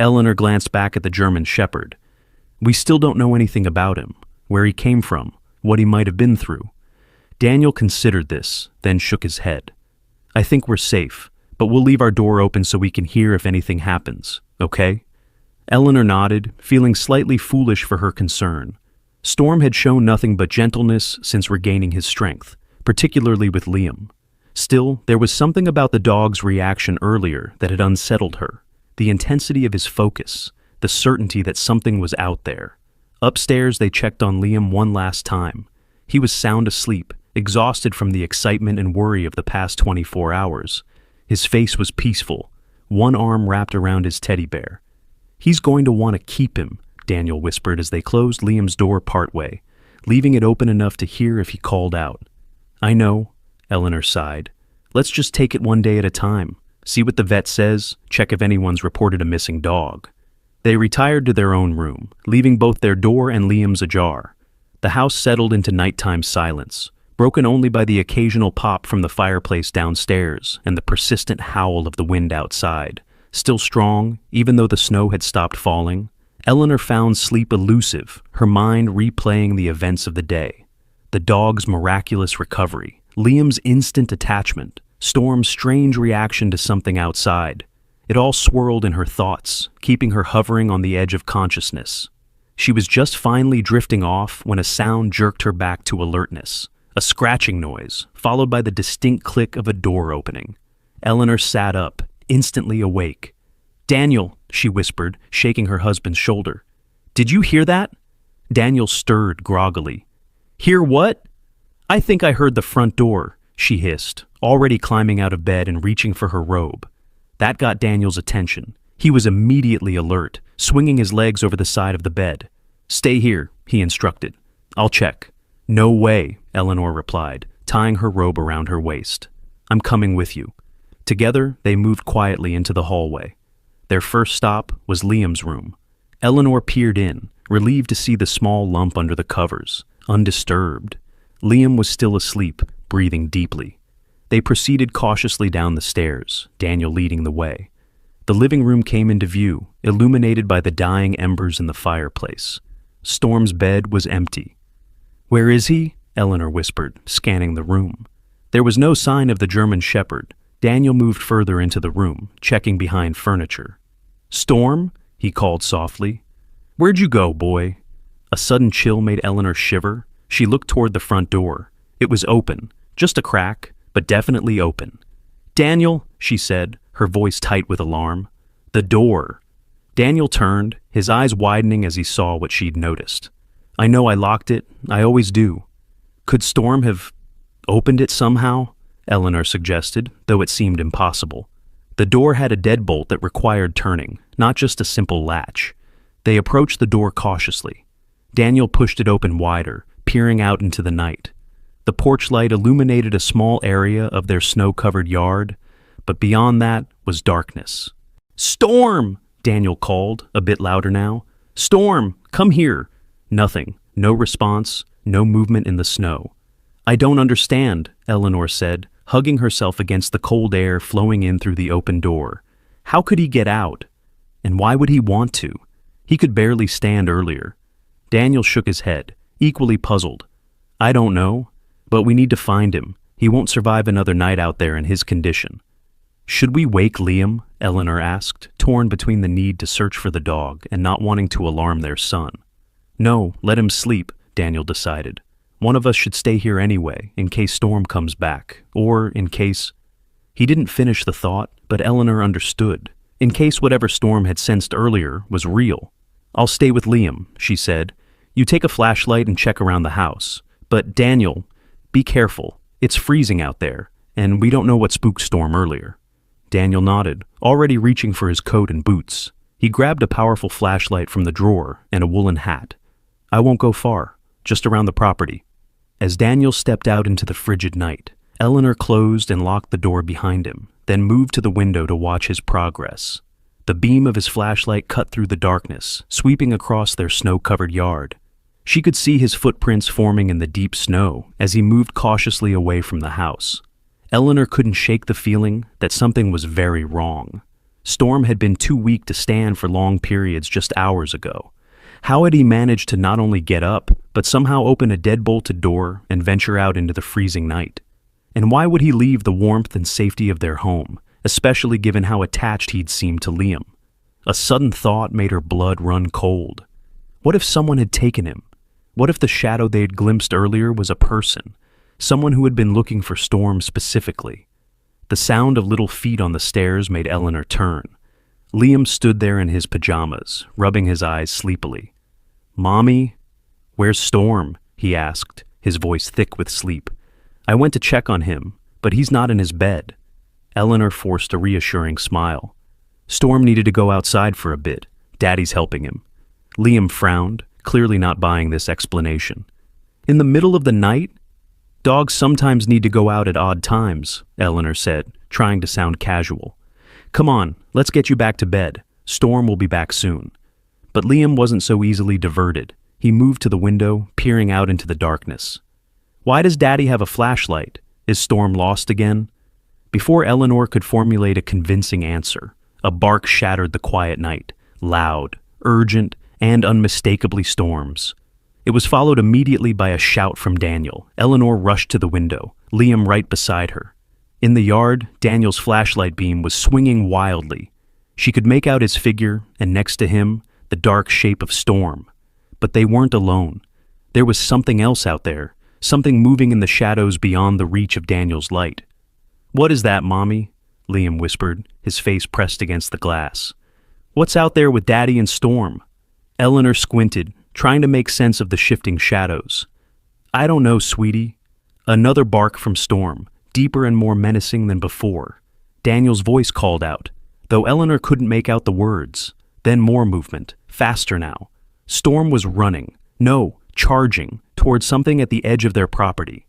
Eleanor glanced back at the German Shepherd. "We still don't know anything about him, where he came from, what he might have been through." Daniel considered this, then shook his head. "I think we're safe, but we'll leave our door open so we can hear if anything happens, okay?" Eleanor nodded, feeling slightly foolish for her concern. Storm had shown nothing but gentleness since regaining his strength, particularly with Liam. Still, there was something about the dog's reaction earlier that had unsettled her. The intensity of his focus, the certainty that something was out there. Upstairs, they checked on Liam one last time. He was sound asleep, exhausted from the excitement and worry of the past 24 hours. His face was peaceful, one arm wrapped around his teddy bear. "He's going to want to keep him," Daniel whispered as they closed Liam's door partway, leaving it open enough to hear if he called out. "I know," Eleanor sighed. "Let's just take it one day at a time. See what the vet says, check if anyone's reported a missing dog." They retired to their own room, leaving both their door and Liam's ajar. The house settled into nighttime silence, broken only by the occasional pop from the fireplace downstairs and the persistent howl of the wind outside. Still strong, even though the snow had stopped falling, Eleanor found sleep elusive, her mind replaying the events of the day. The dog's miraculous recovery, Liam's instant attachment, Storm's strange reaction to something outside. It all swirled in her thoughts, keeping her hovering on the edge of consciousness. She was just finally drifting off when a sound jerked her back to alertness. A scratching noise, followed by the distinct click of a door opening. Eleanor sat up, instantly awake. "Daniel," she whispered, shaking her husband's shoulder. "Did you hear that?" Daniel stirred groggily. "Hear what?" "I think I heard the front door," she hissed, already climbing out of bed and reaching for her robe. That got Daniel's attention. He was immediately alert, swinging his legs over the side of the bed. "Stay here," he instructed. "I'll check." "No way," Eleanor replied, tying her robe around her waist. "I'm coming with you." Together, they moved quietly into the hallway. Their first stop was Liam's room. Eleanor peered in, relieved to see the small lump under the covers, undisturbed. Liam was still asleep, breathing deeply. They proceeded cautiously down the stairs, Daniel leading the way. The living room came into view, illuminated by the dying embers in the fireplace. Storm's bed was empty. "Where is he?" Eleanor whispered, scanning the room. There was no sign of the German Shepherd. Daniel moved further into the room, checking behind furniture. "Storm?" he called softly. "Where'd you go, boy?" A sudden chill made Eleanor shiver. She looked toward the front door. It was open, just a crack, but definitely open. "Daniel," she said, her voice tight with alarm. "The door." Daniel turned, his eyes widening as he saw what she'd noticed. "I know I locked it. I always do." "Could Storm have opened it somehow?" Eleanor suggested, though it seemed impossible. The door had a deadbolt that required turning, not just a simple latch. They approached the door cautiously. Daniel pushed it open wider, peering out into the night. The porch light illuminated a small area of their snow-covered yard, but beyond that was darkness. "Storm!" Daniel called, a bit louder now. "Storm, come here!" Nothing. No response, no movement in the snow. "I don't understand," Eleanor said, hugging herself against the cold air flowing in through the open door. How could he get out? And why would he want to? He could barely stand earlier. Daniel shook his head, equally puzzled. "I don't know, but we need to find him. He won't survive another night out there in his condition." "Should we wake Liam?" Eleanor asked, torn between the need to search for the dog and not wanting to alarm their son. "No, let him sleep," Daniel decided. "One of us should stay here anyway, in case Storm comes back, or in case—" He didn't finish the thought, but Eleanor understood. In case whatever Storm had sensed earlier was real. "I'll stay with Liam," she said. "You take a flashlight and check around the house. But Daniel, be careful. It's freezing out there, and we don't know what spooked Storm earlier." Daniel nodded, already reaching for his coat and boots. He grabbed a powerful flashlight from the drawer and a woolen hat. "I won't go far, just around the property." As Daniel stepped out into the frigid night, Eleanor closed and locked the door behind him, then moved to the window to watch his progress. The beam of his flashlight cut through the darkness, sweeping across their snow-covered yard. She could see his footprints forming in the deep snow as he moved cautiously away from the house. Eleanor couldn't shake the feeling that something was very wrong. Storm had been too weak to stand for long periods just hours ago. How had he managed to not only get up, but somehow open a dead-bolted door and venture out into the freezing night? And why would he leave the warmth and safety of their home, especially given how attached he'd seemed to Liam? A sudden thought made her blood run cold. What if someone had taken him? What if the shadow they had glimpsed earlier was a person? Someone who had been looking for Storm specifically. The sound of little feet on the stairs made Eleanor turn. Liam stood there in his pajamas, rubbing his eyes sleepily. "Mommy, where's Storm?" he asked, his voice thick with sleep. "I went to check on him, but he's not in his bed." Eleanor forced a reassuring smile. "Storm needed to go outside for a bit. Daddy's helping him." Liam frowned, clearly not buying this explanation. "In the middle of the night? Dogs sometimes need to go out at odd times," Eleanor said, trying to sound casual. "Come on, let's get you back to bed. Storm will be back soon." But Liam wasn't so easily diverted. He moved to the window, peering out into the darkness. "Why does Daddy have a flashlight? Is Storm lost again?" Before Eleanor could formulate a convincing answer, a bark shattered the quiet night, loud, urgent, and unmistakably Storm's. It was followed immediately by a shout from Daniel. Eleanor rushed to the window, Liam right beside her. In the yard, Daniel's flashlight beam was swinging wildly. She could make out his figure, and next to him, the dark shape of Storm. But they weren't alone. There was something else out there, something moving in the shadows beyond the reach of Daniel's light. "What is that, Mommy?" Liam whispered, his face pressed against the glass. "What's out there with Daddy and Storm?" Eleanor squinted, trying to make sense of the shifting shadows. "I don't know, sweetie." Another bark from Storm, deeper and more menacing than before. Daniel's voice called out, though Eleanor couldn't make out the words. Then more movement, faster now. Storm was running, no, charging, towards something at the edge of their property.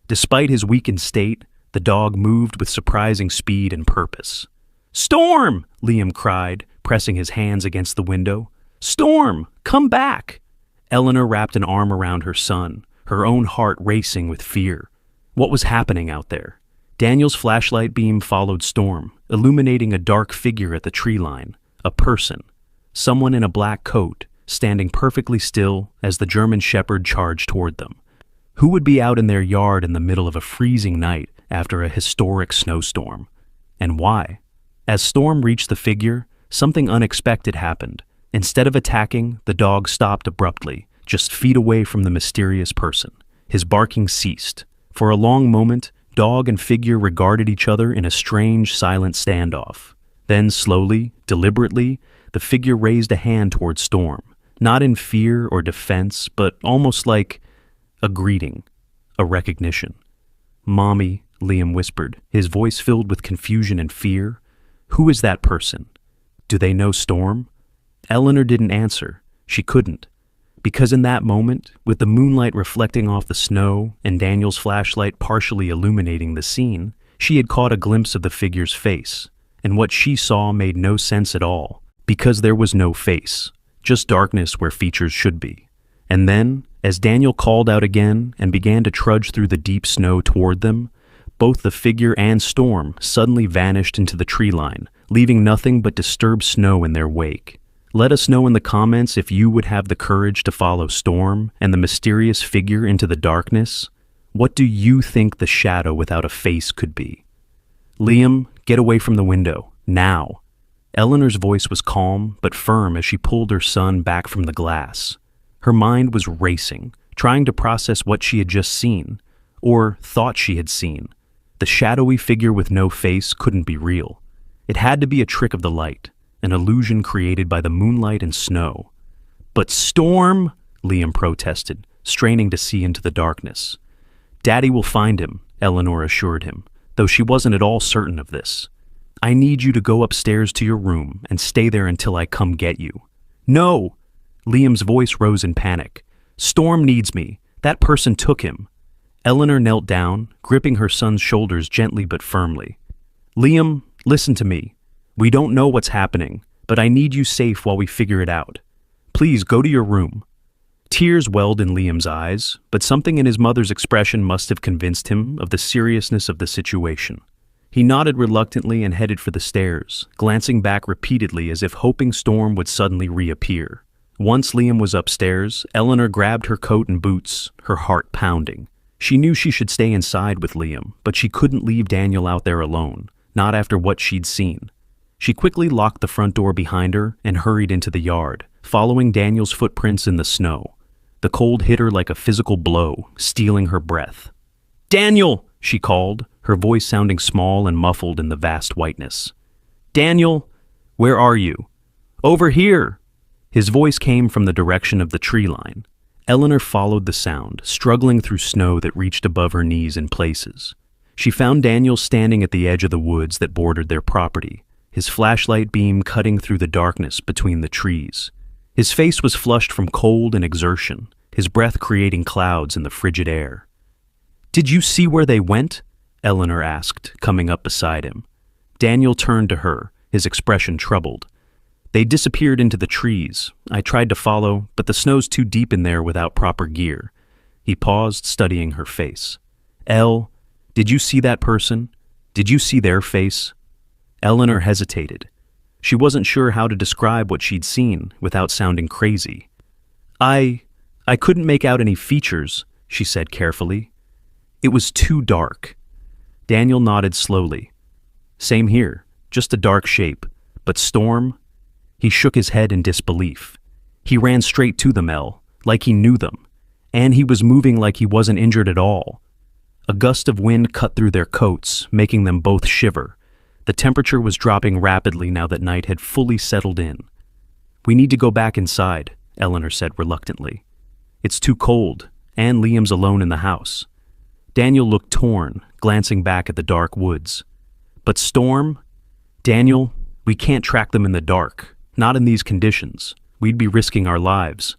Despite his weakened state, the dog moved with surprising speed and purpose. "Storm!" Liam cried, pressing his hands against the window. "Storm, come back!" Eleanor wrapped an arm around her son, her own heart racing with fear. What was happening out there? Daniel's flashlight beam followed Storm, illuminating a dark figure at the tree line, a person, someone in a black coat, standing perfectly still as the German Shepherd charged toward them. Who would be out in their yard in the middle of a freezing night after a historic snowstorm? And why? As Storm reached the figure, something unexpected happened. Instead of attacking, the dog stopped abruptly, just feet away from the mysterious person. His barking ceased. For a long moment, dog and figure regarded each other in a strange, silent standoff. Then slowly, deliberately, the figure raised a hand toward Storm, not in fear or defense, but almost like a greeting, a recognition. "Mommy," Liam whispered, his voice filled with confusion and fear. Who is that person? Do they know Storm? Eleanor didn't answer. She couldn't. Because in that moment, with the moonlight reflecting off the snow and Daniel's flashlight partially illuminating the scene, she had caught a glimpse of the figure's face, and what she saw made no sense at all, because there was no face, just darkness where features should be. And then, as Daniel called out again and began to trudge through the deep snow toward them, both the figure and Storm suddenly vanished into the tree line, leaving nothing but disturbed snow in their wake. Let us know in the comments if you would have the courage to follow Storm and the mysterious figure into the darkness. What do you think the shadow without a face could be? Liam, get away from the window, now. Eleanor's voice was calm but firm as she pulled her son back from the glass. Her mind was racing, trying to process what she had just seen, or thought she had seen. The shadowy figure with no face couldn't be real. It had to be a trick of the light, an illusion created by the moonlight and snow. But Storm, Liam protested, straining to see into the darkness. Daddy will find him, Eleanor assured him, though she wasn't at all certain of this. I need you to go upstairs to your room and stay there until I come get you. No! Liam's voice rose in panic. Storm needs me. That person took him. Eleanor knelt down, gripping her son's shoulders gently but firmly. Liam, listen to me. We don't know what's happening, but I need you safe while we figure it out. Please go to your room. Tears welled in Liam's eyes, but something in his mother's expression must have convinced him of the seriousness of the situation. He nodded reluctantly and headed for the stairs, glancing back repeatedly as if hoping Storm would suddenly reappear. Once Liam was upstairs, Eleanor grabbed her coat and boots, her heart pounding. She knew she should stay inside with Liam, but she couldn't leave Daniel out there alone, not after what she'd seen. She quickly locked the front door behind her and hurried into the yard, following Daniel's footprints in the snow. The cold hit her like a physical blow, stealing her breath. Daniel, she called, her voice sounding small and muffled in the vast whiteness. Daniel, where are you? Over here! His voice came from the direction of the tree line. Eleanor followed the sound, struggling through snow that reached above her knees in places. She found Daniel standing at the edge of the woods that bordered their property, his flashlight beam cutting through the darkness between the trees. His face was flushed from cold and exertion, his breath creating clouds in the frigid air. Did you see where they went? Eleanor asked, coming up beside him. Daniel turned to her, his expression troubled. They disappeared into the trees. I tried to follow, but the snow's too deep in there without proper gear. He paused, studying her face. Elle, did you see that person? Did you see their face? Eleanor hesitated. She wasn't sure how to describe what she'd seen without sounding crazy. I couldn't make out any features, she said carefully. It was too dark. Daniel nodded slowly. Same here, just a dark shape. But Storm? He shook his head in disbelief. He ran straight to them, Elle, like he knew them. And he was moving like he wasn't injured at all. A gust of wind cut through their coats, making them both shiver. The temperature was dropping rapidly now that night had fully settled in. We need to go back inside, Eleanor said reluctantly. It's too cold, and Liam's alone in the house. Daniel looked torn, glancing back at the dark woods. But Storm? Daniel, we can't track them in the dark, not in these conditions. We'd be risking our lives.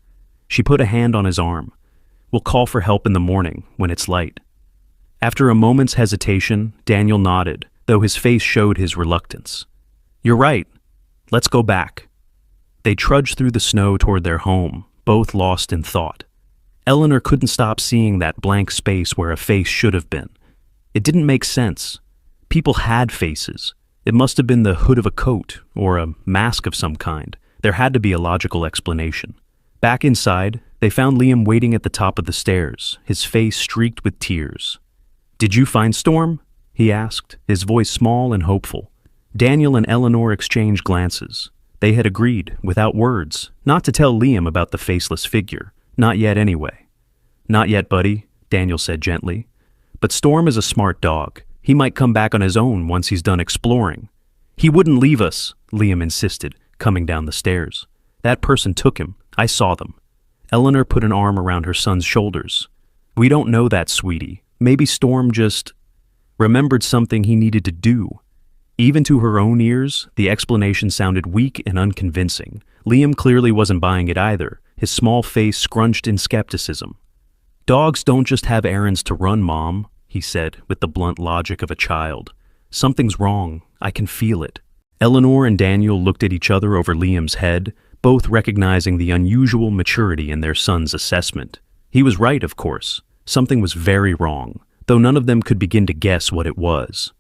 She put a hand on his arm. We'll call for help in the morning, when it's light. After a moment's hesitation, Daniel nodded, though his face showed his reluctance. You're right. Let's go back. They trudged through the snow toward their home, both lost in thought. Eleanor couldn't stop seeing that blank space where a face should have been. It didn't make sense. People had faces. It must have been the hood of a coat, or a mask of some kind. There had to be a logical explanation. Back inside, they found Liam waiting at the top of the stairs, his face streaked with tears. Did you find Storm? He asked, his voice small and hopeful. Daniel and Eleanor exchanged glances. They had agreed, without words, not to tell Liam about the faceless figure. Not yet anyway. Not yet, buddy, Daniel said gently. But Storm is a smart dog. He might come back on his own once he's done exploring. He wouldn't leave us, Liam insisted, coming down the stairs. That person took him. I saw them. Eleanor put an arm around her son's shoulders. We don't know that, sweetie. Maybe Storm just remembered something he needed to do. Even to her own ears, the explanation sounded weak and unconvincing. Liam clearly wasn't buying it either, his small face scrunched in skepticism. "Dogs don't just have errands to run, Mom," he said with the blunt logic of a child. "Something's wrong. I can feel it." Eleanor and Daniel looked at each other over Liam's head, both recognizing the unusual maturity in their son's assessment. He was right, of course. Something was very wrong, though none of them could begin to guess what it was.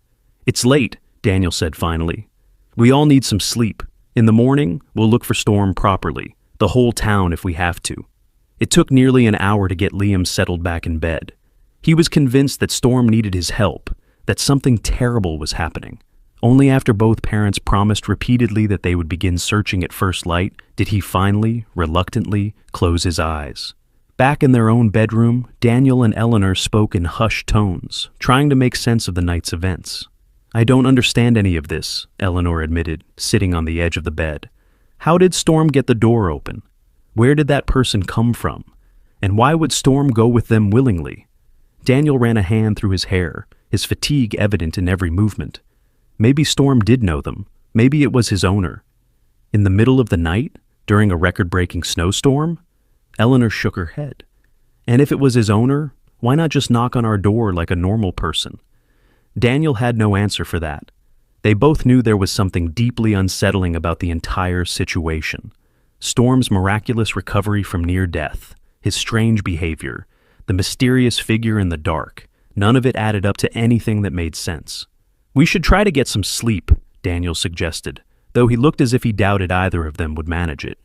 "It's late," Daniel said finally. "We all need some sleep. In the morning, we'll look for Storm properly, the whole town if we have to." It took nearly an hour to get Liam settled back in bed. He was convinced that Storm needed his help, that something terrible was happening. Only after both parents promised repeatedly that they would begin searching at first light did he finally, reluctantly, close his eyes. Back in their own bedroom, Daniel and Eleanor spoke in hushed tones, trying to make sense of the night's events. "I don't understand any of this," Eleanor admitted, sitting on the edge of the bed. "How did Storm get the door open? Where did that person come from? And why would Storm go with them willingly?" Daniel ran a hand through his hair, his fatigue evident in every movement. Maybe Storm did know them. Maybe it was his owner. In the middle of the night, during a record-breaking snowstorm? Eleanor shook her head. And if it was his owner, why not just knock on our door like a normal person? Daniel had no answer for that. They both knew there was something deeply unsettling about the entire situation. Storm's miraculous recovery from near death, his strange behavior, the mysterious figure in the dark, none of it added up to anything that made sense. "We should try to get some sleep," Daniel suggested, though he looked as if he doubted either of them would manage it.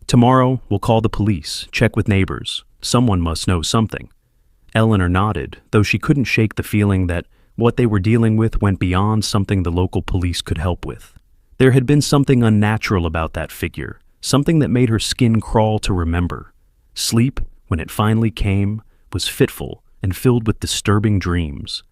"Tomorrow, we'll call the police, check with neighbors. Someone must know something." Eleanor nodded, though she couldn't shake the feeling that what they were dealing with went beyond something the local police could help with. There had been something unnatural about that figure, something that made her skin crawl to remember. Sleep, when it finally came, was fitful and filled with disturbing dreams.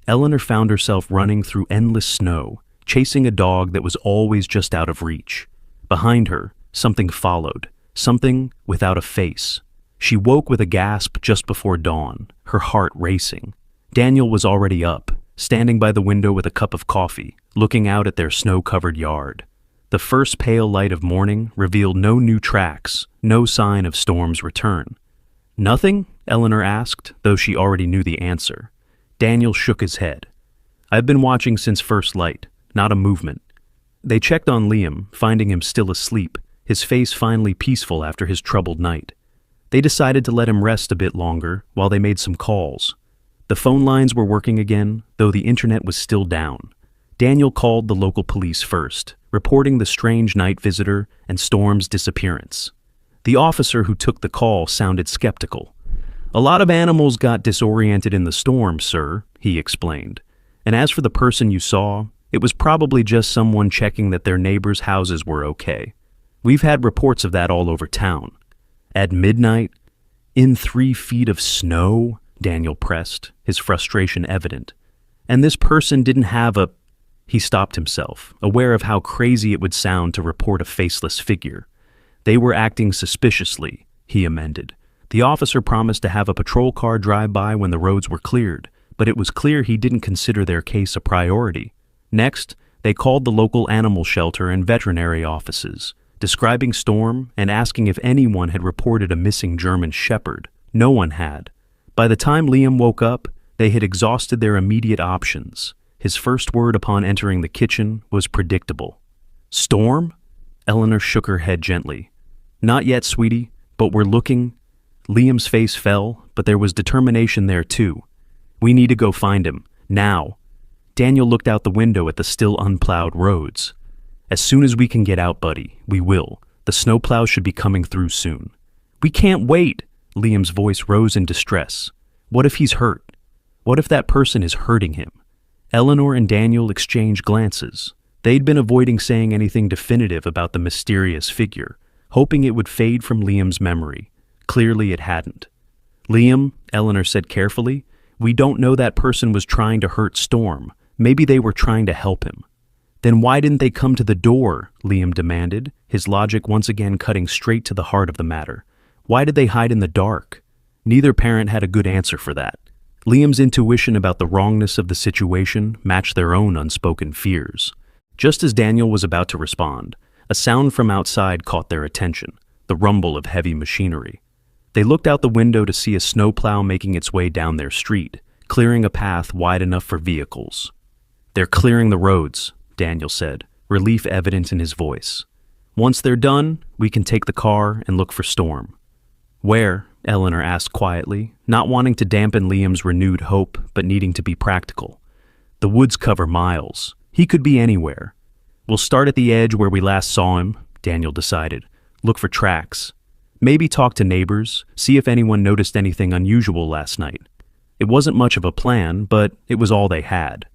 Eleanor found herself running through endless snow, chasing a dog that was always just out of reach. Behind her, something followed, something without a face. She woke with a gasp just before dawn, her heart racing. Daniel was already up, standing by the window with a cup of coffee, looking out at their snow-covered yard. The first pale light of morning revealed no new tracks, no sign of Storm's return. "Nothing?" Eleanor asked, though she already knew the answer. Daniel shook his head. "I've been watching since first light, not a movement." They checked on Liam, finding him still asleep, his face finally peaceful after his troubled night. They decided to let him rest a bit longer while they made some calls. The phone lines were working again, though the internet was still down. Daniel called the local police first, reporting the strange night visitor and Storm's disappearance. The officer who took the call sounded skeptical. "A lot of animals got disoriented in the storm, sir," he explained. "And as for the person you saw, it was probably just someone checking that their neighbors' houses were okay. We've had reports of that all over town." "At midnight? In 3 feet of snow?" Daniel pressed, his frustration evident. "And this person didn't have a—" He stopped himself, aware of how crazy it would sound to report a faceless figure. "They were acting suspiciously," he amended. The officer promised to have a patrol car drive by when the roads were cleared, but it was clear he didn't consider their case a priority. Next, they called the local animal shelter and veterinary offices, describing Storm and asking if anyone had reported a missing German shepherd. No one had. By the time Liam woke up, they had exhausted their immediate options. His first word upon entering the kitchen was predictable. "Storm?" Eleanor shook her head gently. "Not yet, sweetie, but we're looking." Liam's face fell, but there was determination there too. "We need to go find him, now." Daniel looked out the window at the still unplowed roads. "As soon as we can get out, buddy, we will. The snowplow should be coming through soon." "We can't wait!" Liam's voice rose in distress. "What if he's hurt? What if that person is hurting him?" Eleanor and Daniel exchanged glances. They'd been avoiding saying anything definitive about the mysterious figure, hoping it would fade from Liam's memory. Clearly it hadn't. "Liam," Eleanor said carefully, "we don't know that person was trying to hurt Storm. Maybe they were trying to help him." "Then why didn't they come to the door?" Liam demanded, his logic once again cutting straight to the heart of the matter. "Why did they hide in the dark?" Neither parent had a good answer for that. Liam's intuition about the wrongness of the situation matched their own unspoken fears. Just as Daniel was about to respond, a sound from outside caught their attention, the rumble of heavy machinery. They looked out the window to see a snowplow making its way down their street, clearing a path wide enough for vehicles. "They're clearing the roads," Daniel said, relief evident in his voice. "Once they're done, we can take the car and look for Storm." "Where?" Eleanor asked quietly, not wanting to dampen Liam's renewed hope, but needing to be practical. "The woods cover miles. He could be anywhere." "We'll start at the edge where we last saw him," Daniel decided. "Look for tracks. Maybe talk to neighbors, see if anyone noticed anything unusual last night." It wasn't much of a plan, but it was all they had.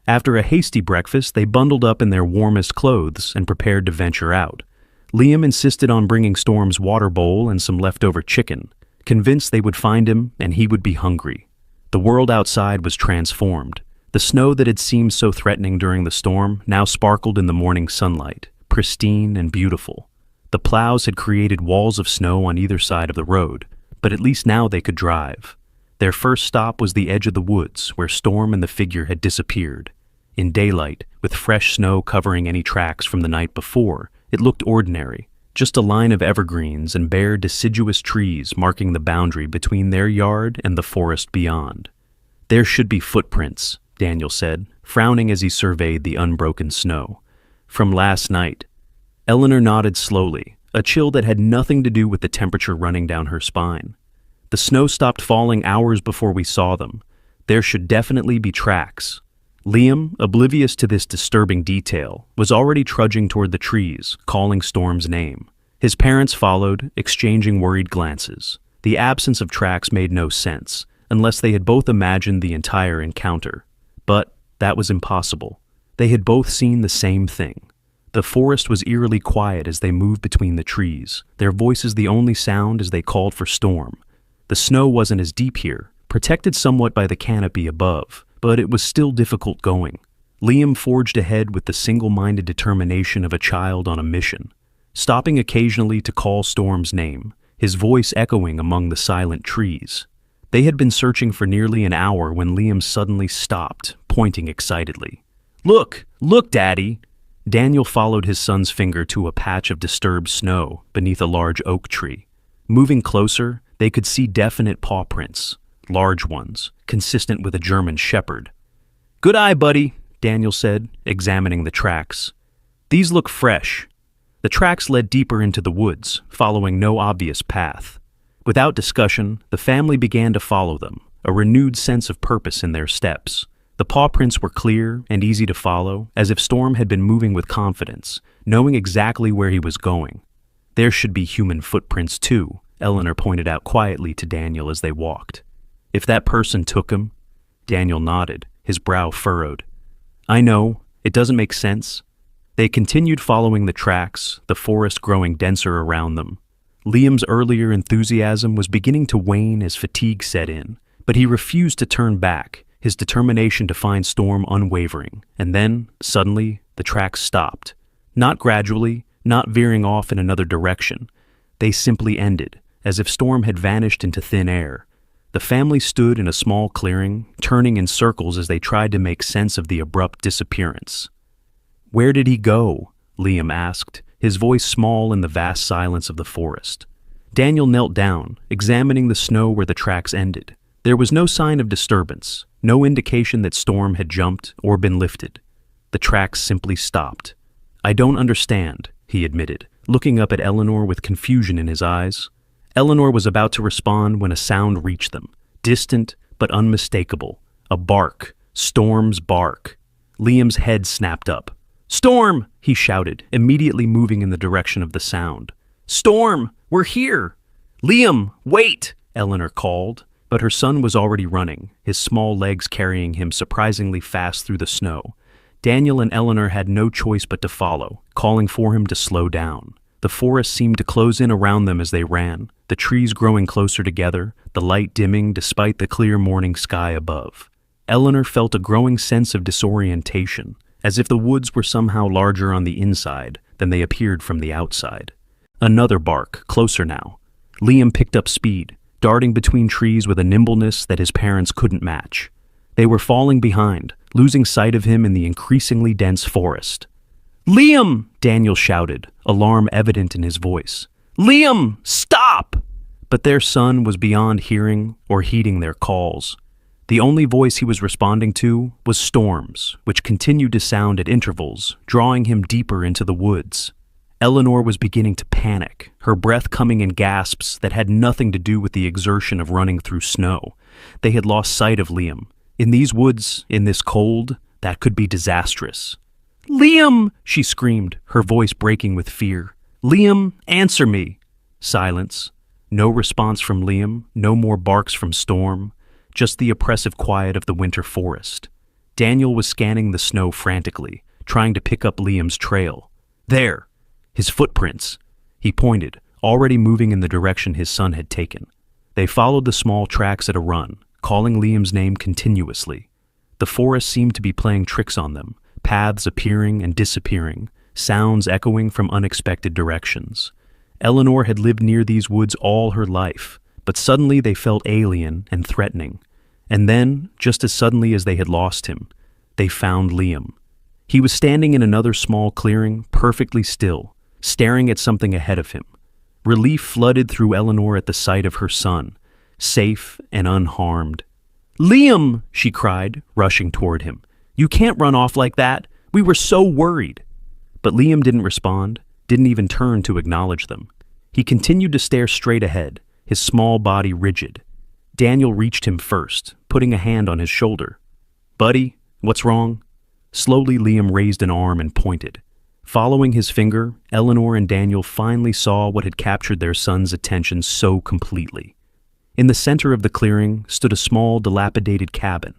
After a hasty breakfast, they bundled up in their warmest clothes and prepared to venture out. Liam insisted on bringing Storm's water bowl and some leftover chicken, convinced they would find him and he would be hungry. The world outside was transformed. The snow that had seemed so threatening during the storm now sparkled in the morning sunlight, pristine and beautiful. The plows had created walls of snow on either side of the road, but at least now they could drive. Their first stop was the edge of the woods, where Storm and the figure had disappeared. In daylight, with fresh snow covering any tracks from the night before, it looked ordinary, just a line of evergreens and bare deciduous trees marking the boundary between their yard and the forest beyond. "There should be footprints," Daniel said, frowning as he surveyed the unbroken snow. "From last night." Eleanor nodded slowly, a chill that had nothing to do with the temperature running down her spine. "The snow stopped falling hours before we saw them. There should definitely be tracks." Liam, oblivious to this disturbing detail, was already trudging toward the trees, calling Storm's name. His parents followed, exchanging worried glances. The absence of tracks made no sense, unless they had both imagined the entire encounter. But that was impossible. They had both seen the same thing. The forest was eerily quiet as they moved between the trees, their voices the only sound as they called for Storm. The snow wasn't as deep here, protected somewhat by the canopy above, but it was still difficult going. Liam forged ahead with the single-minded determination of a child on a mission, stopping occasionally to call Storm's name, his voice echoing among the silent trees. They had been searching for nearly an hour when Liam suddenly stopped, pointing excitedly. "Look! Look, Daddy!" Daniel followed his son's finger to a patch of disturbed snow beneath a large oak tree. Moving closer, they could see definite paw prints, large ones, consistent with a German shepherd. "Good eye, buddy," Daniel said, examining the tracks. "These look fresh." The tracks led deeper into the woods, following no obvious path. Without discussion, the family began to follow them, a renewed sense of purpose in their steps. The paw prints were clear and easy to follow, as if Storm had been moving with confidence, knowing exactly where he was going. "There should be human footprints too," Eleanor pointed out quietly to Daniel as they walked. "If that person took him..." Daniel nodded, his brow furrowed. "I know, it doesn't make sense." They continued following the tracks, the forest growing denser around them. Liam's earlier enthusiasm was beginning to wane as fatigue set in, but he refused to turn back, his determination to find Storm unwavering. And then, suddenly, the tracks stopped. Not gradually, not veering off in another direction. They simply ended, as if Storm had vanished into thin air. The family stood in a small clearing, turning in circles as they tried to make sense of the abrupt disappearance. "Where did he go?" Liam asked, his voice small in the vast silence of the forest. Daniel knelt down, examining the snow where the tracks ended. There was no sign of disturbance, no indication that Storm had jumped or been lifted. The tracks simply stopped. "I don't understand," he admitted, looking up at Eleanor with confusion in his eyes. Eleanor was about to respond when a sound reached them, distant but unmistakable. A bark, Storm's bark. Liam's head snapped up. "Storm!" he shouted, immediately moving in the direction of the sound. "Storm! We're here!" "Liam, wait!" Eleanor called, but her son was already running, his small legs carrying him surprisingly fast through the snow. Daniel and Eleanor had no choice but to follow, calling for him to slow down. The forest seemed to close in around them as they ran, the trees growing closer together, the light dimming despite the clear morning sky above. Eleanor felt a growing sense of disorientation, as if the woods were somehow larger on the inside than they appeared from the outside. Another bark, closer now. Liam picked up speed, darting between trees with a nimbleness that his parents couldn't match. They were falling behind, losing sight of him in the increasingly dense forest. "Liam!" Daniel shouted, alarm evident in his voice. "Liam, stop!" But their son was beyond hearing or heeding their calls. The only voice he was responding to was Storm's, which continued to sound at intervals, drawing him deeper into the woods. Eleanor was beginning to panic, her breath coming in gasps that had nothing to do with the exertion of running through snow. They had lost sight of Liam. In these woods, in this cold, that could be disastrous. "Liam!" she screamed, her voice breaking with fear. "Liam, answer me!" Silence. No response from Liam, no more barks from Storm, just the oppressive quiet of the winter forest. Daniel was scanning the snow frantically, trying to pick up Liam's trail. There! His footprints! He pointed, already moving in the direction his son had taken. They followed the small tracks at a run, calling Liam's name continuously. The forest seemed to be playing tricks on them, paths appearing and disappearing, sounds echoing from unexpected directions. Eleanor had lived near these woods all her life, but suddenly they felt alien and threatening. And then, just as suddenly as they had lost him, they found Liam. He was standing in another small clearing, perfectly still, staring at something ahead of him. Relief flooded through Eleanor at the sight of her son, safe and unharmed. "Liam!" she cried, rushing toward him. "You can't run off like that. We were so worried." But Liam didn't respond, didn't even turn to acknowledge them. He continued to stare straight ahead, his small body rigid. Daniel reached him first, putting a hand on his shoulder. "Buddy, what's wrong?" Slowly Liam raised an arm and pointed. Following his finger, Eleanor and Daniel finally saw what had captured their son's attention so completely. In the center of the clearing stood a small, dilapidated cabin.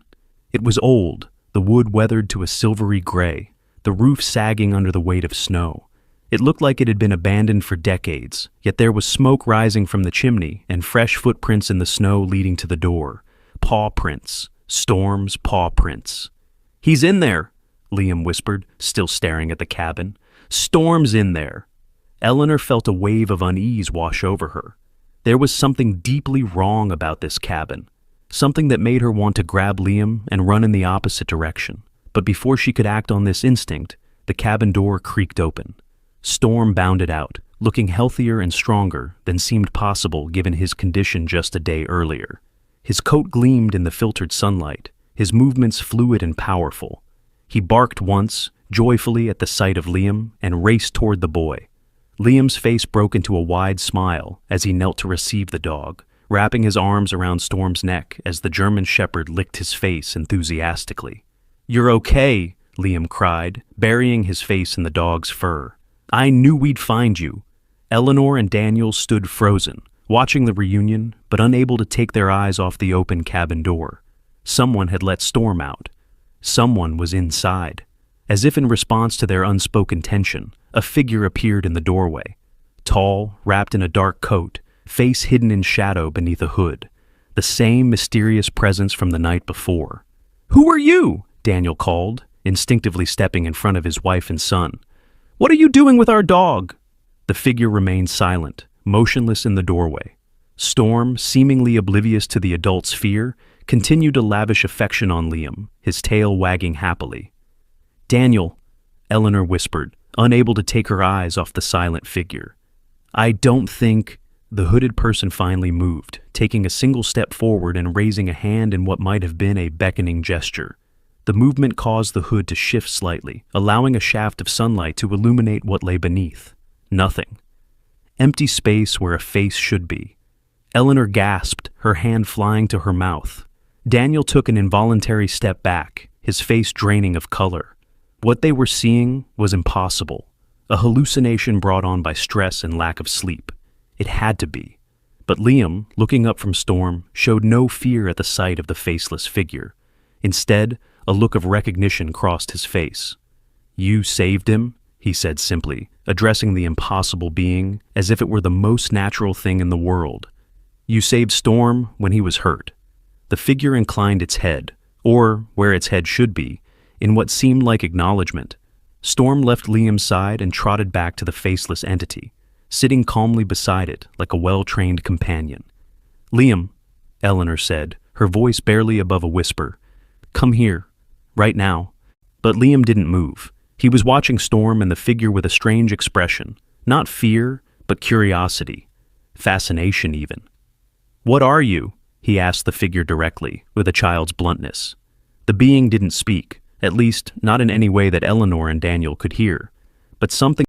It was old, the wood weathered to a silvery gray, the roof sagging under the weight of snow. It looked like it had been abandoned for decades, yet there was smoke rising from the chimney and fresh footprints in the snow leading to the door. Paw prints. Storm's paw prints. "He's in there," Liam whispered, still staring at the cabin. "Storm's in there." Eleanor felt a wave of unease wash over her. There was something deeply wrong about this cabin, something that made her want to grab Liam and run in the opposite direction. But before she could act on this instinct, the cabin door creaked open. Storm bounded out, looking healthier and stronger than seemed possible given his condition just a day earlier. His coat gleamed in the filtered sunlight, his movements fluid and powerful. He barked once, joyfully at the sight of Liam, and raced toward the boy. Liam's face broke into a wide smile as he knelt to receive the dog, wrapping his arms around Storm's neck as the German shepherd licked his face enthusiastically. "You're okay," Liam cried, burying his face in the dog's fur. "I knew we'd find you." Eleanor and Daniel stood frozen, watching the reunion, but unable to take their eyes off the open cabin door. Someone had let Storm out. Someone was inside. As if in response to their unspoken tension, a figure appeared in the doorway. Tall, wrapped in a dark coat, face hidden in shadow beneath a hood. The same mysterious presence from the night before. "Who are you?" Daniel called, instinctively stepping in front of his wife and son. "What are you doing with our dog?" The figure remained silent, motionless in the doorway. Storm, seemingly oblivious to the adult's fear, continued to lavish affection on Liam, his tail wagging happily. "Daniel," Eleanor whispered, unable to take her eyes off the silent figure. "I don't think—" The hooded person finally moved, taking a single step forward and raising a hand in what might have been a beckoning gesture. The movement caused the hood to shift slightly, allowing a shaft of sunlight to illuminate what lay beneath. Nothing. Empty space where a face should be. Eleanor gasped, her hand flying to her mouth. Daniel took an involuntary step back, his face draining of color. What they were seeing was impossible. A hallucination brought on by stress and lack of sleep. It had to be. But Liam, looking up from Storm, showed no fear at the sight of the faceless figure. Instead, a look of recognition crossed his face. "You saved him?" he said simply, addressing the impossible being as if it were the most natural thing in the world. "You saved Storm when he was hurt." The figure inclined its head, or where its head should be, in what seemed like acknowledgement. Storm left Liam's side and trotted back to the faceless entity, sitting calmly beside it like a well-trained companion. "Liam," Eleanor said, her voice barely above a whisper. "Come here. Right now." But Liam didn't move. He was watching Storm and the figure with a strange expression. Not fear, but curiosity. Fascination, even. "What are you?" he asked the figure directly, with a child's bluntness. The being didn't speak, at least not in any way that Eleanor and Daniel could hear. But something